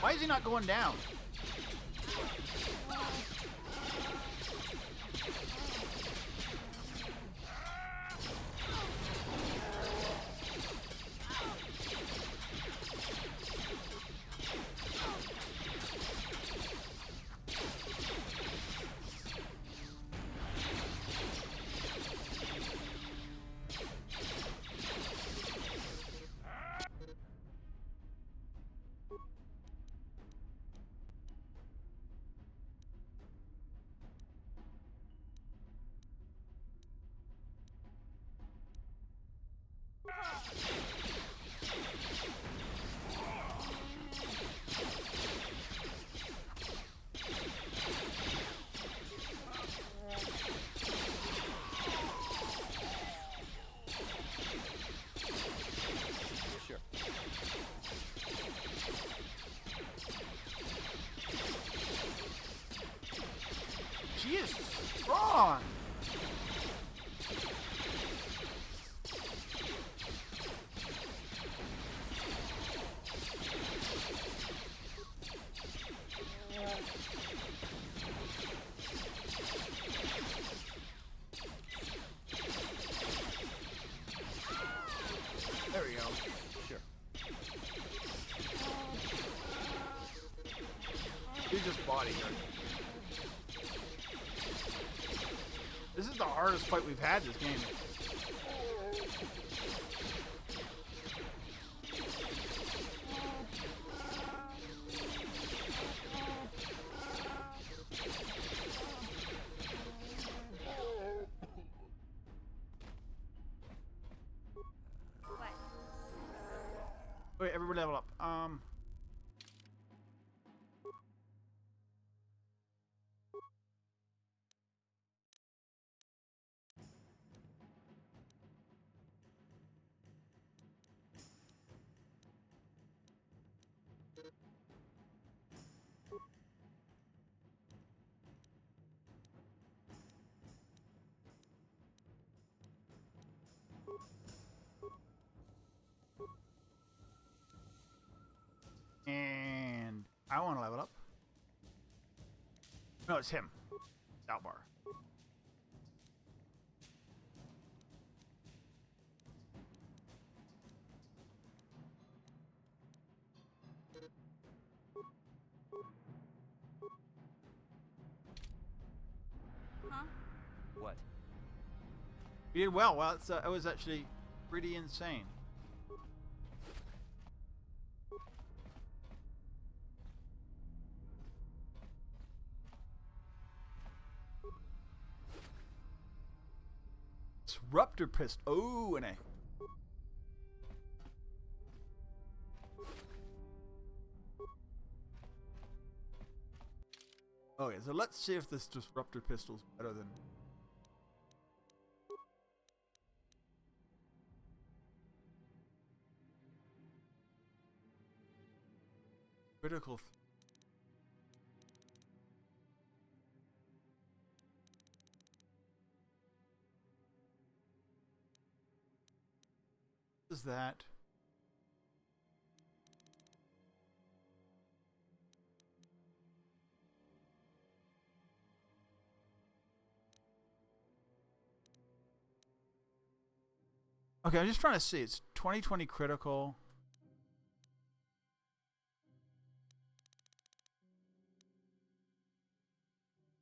Why is he not going down? She is strong. There we go. Sure. He's just body her. This is the hardest fight we've had this game. What? Wait, everybody level up. No, it's him. Zaalbar. Huh? What? You did well. Well, it was actually pretty insane. Disruptor pistol. Oh, and a. Okay, so let's see if this disruptor pistol's better than. Critical. What is that? Okay, I'm just trying to see. It's 2020 critical.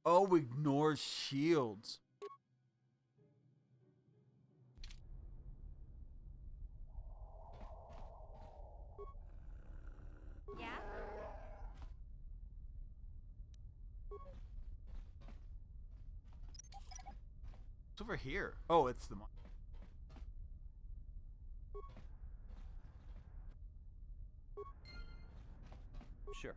Oh, ignores shields. Yeah? It's over here. Oh, it's the. Sure.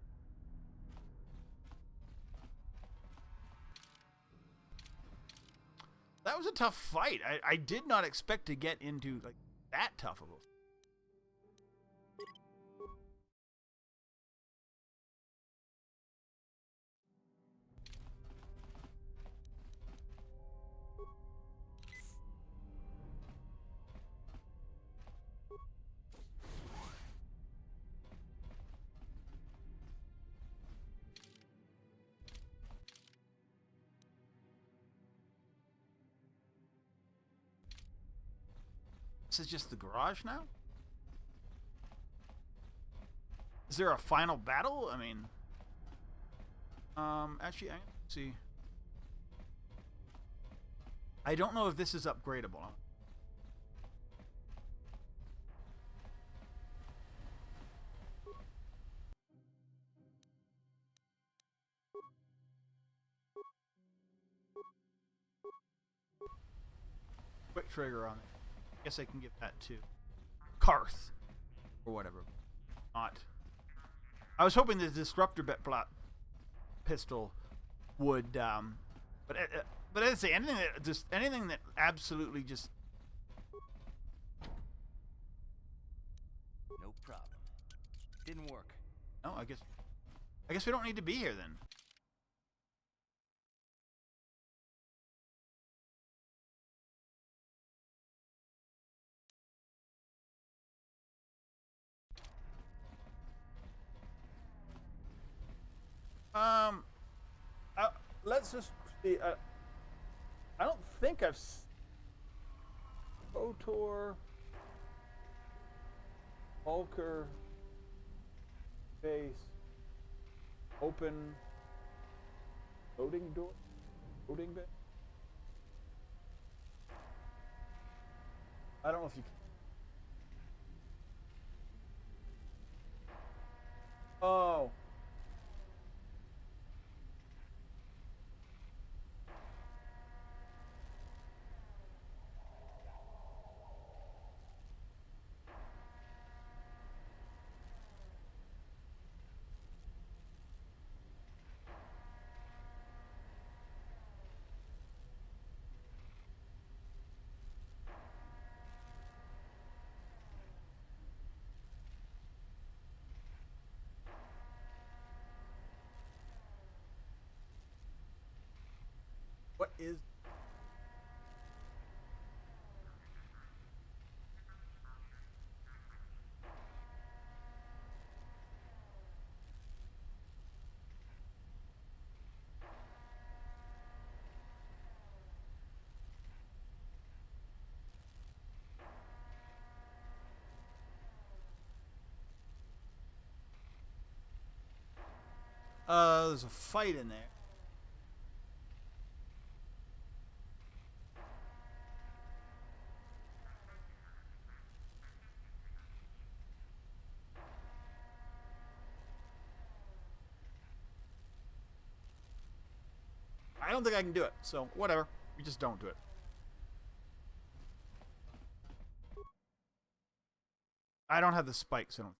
That was a tough fight. I did not expect to get into like that tough of a. This is just the garage now? Is there a final battle? I mean, actually, let's see. I don't know if this is upgradable. Quick trigger on it. Guess I can get that too. Karth. Or whatever. Not. I was hoping the disruptor pistol would, but I'd say anything that absolutely just. No problem. Didn't work. No, I guess we don't need to be here then. Let's just see. I don't think I've. KOTOR. Vulkar. Base. Open. Loading door. Loading bay. I don't know if you can. Oh. What is? There's a fight in there. I don't think I can do it, so whatever. We just don't do it. I don't have the spikes. I don't.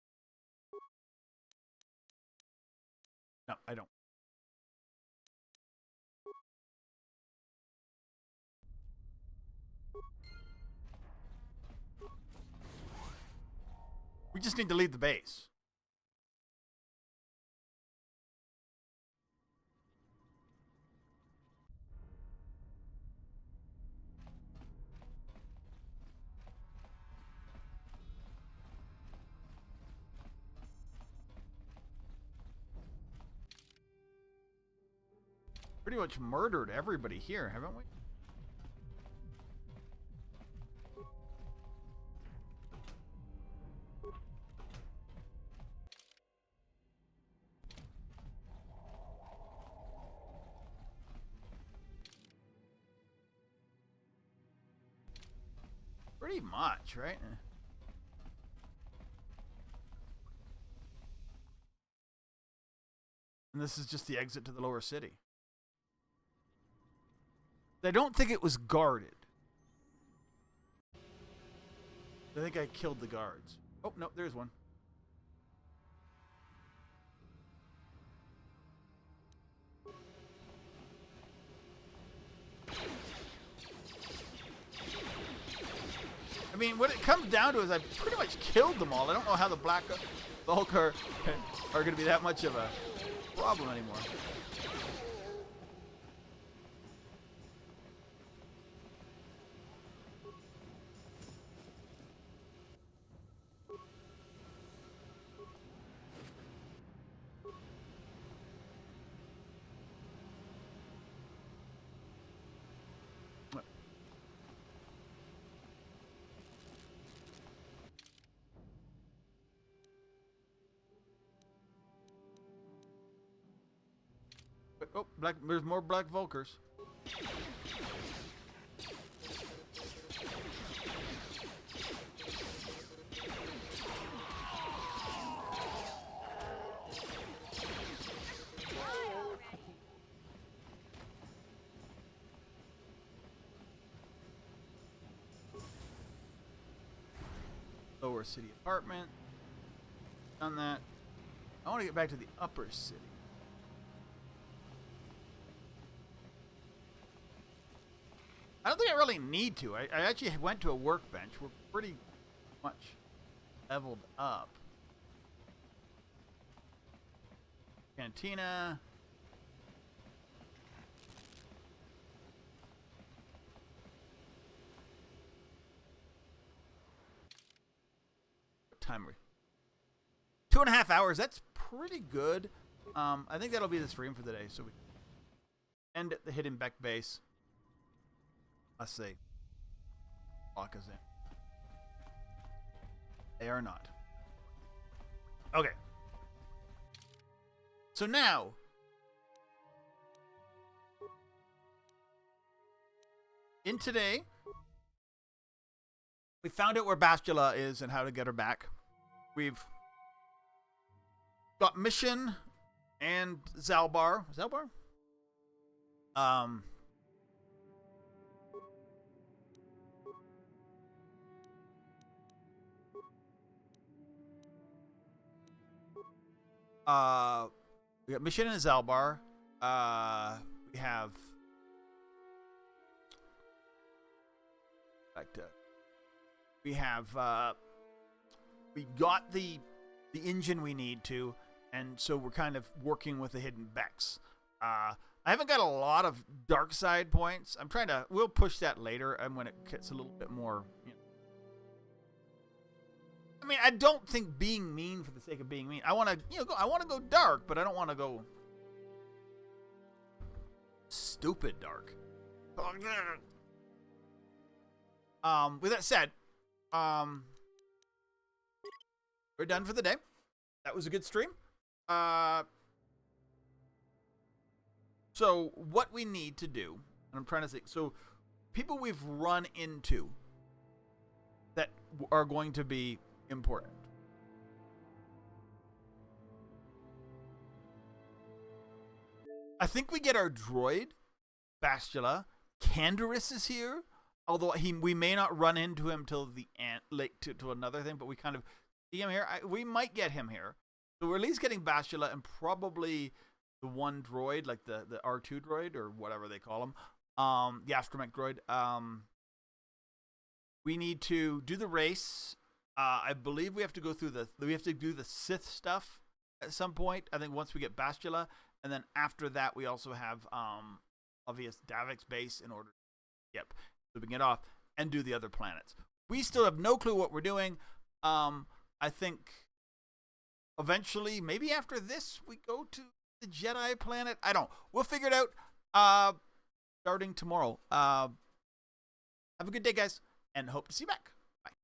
No, I don't. We just need to leave the base. Pretty much murdered everybody here, haven't we? Pretty much, right? And this is just the exit to the lower city. I don't think it was guarded. I think I killed the guards. Oh, no, there's one. I mean, what it comes down to is I pretty much killed them all. I don't know how the Black Vulkar are going to be that much of a problem anymore. Oh, there's more Black Vulkars. Lower city apartment. Done that. I want to get back to the upper city. I don't think I really need to. I actually went to a workbench. We're pretty much leveled up. Cantina. What time are we? 2.5 hours. That's pretty good. I think that'll be the stream for the day. So we end at the Hidden Beck base. Let's see. Lock us in. They are not. Okay. So now, in today, we found out where Bastila is and how to get her back. We've got Mission and Zaalbar. Zaalbar? We got Mission and Zaalbar. We have we got the engine we need to, and so we're kind of working with the hidden Becks. I haven't got a lot of dark side points. I'm trying to. We'll push that later, and when it gets a little bit more. You know. I mean, I don't think being mean for the sake of being mean. I want to, I want to go dark, but I don't want to go stupid dark. With that said, we're done for the day. That was a good stream. So what we need to do, and I'm trying to think, so people we've run into that are going to be important. I think we get our droid, Bastila. Canderous is here, although we may not run into him till the end, like to another thing, but we kind of see him here. We might get him here. So we're at least getting Bastila and probably the one droid, like the R2 droid or whatever they call him, the astromech droid. We need to do the race. I believe we have to go through we have to do the Sith stuff at some point. I think once we get Bastila, and then after that we also have obvious Davik's base in order. Yep, so we can get off and do the other planets. We still have no clue what we're doing. I think eventually, maybe after this, we go to the Jedi planet. I don't. We'll figure it out starting tomorrow. Have a good day, guys, and hope to see you back.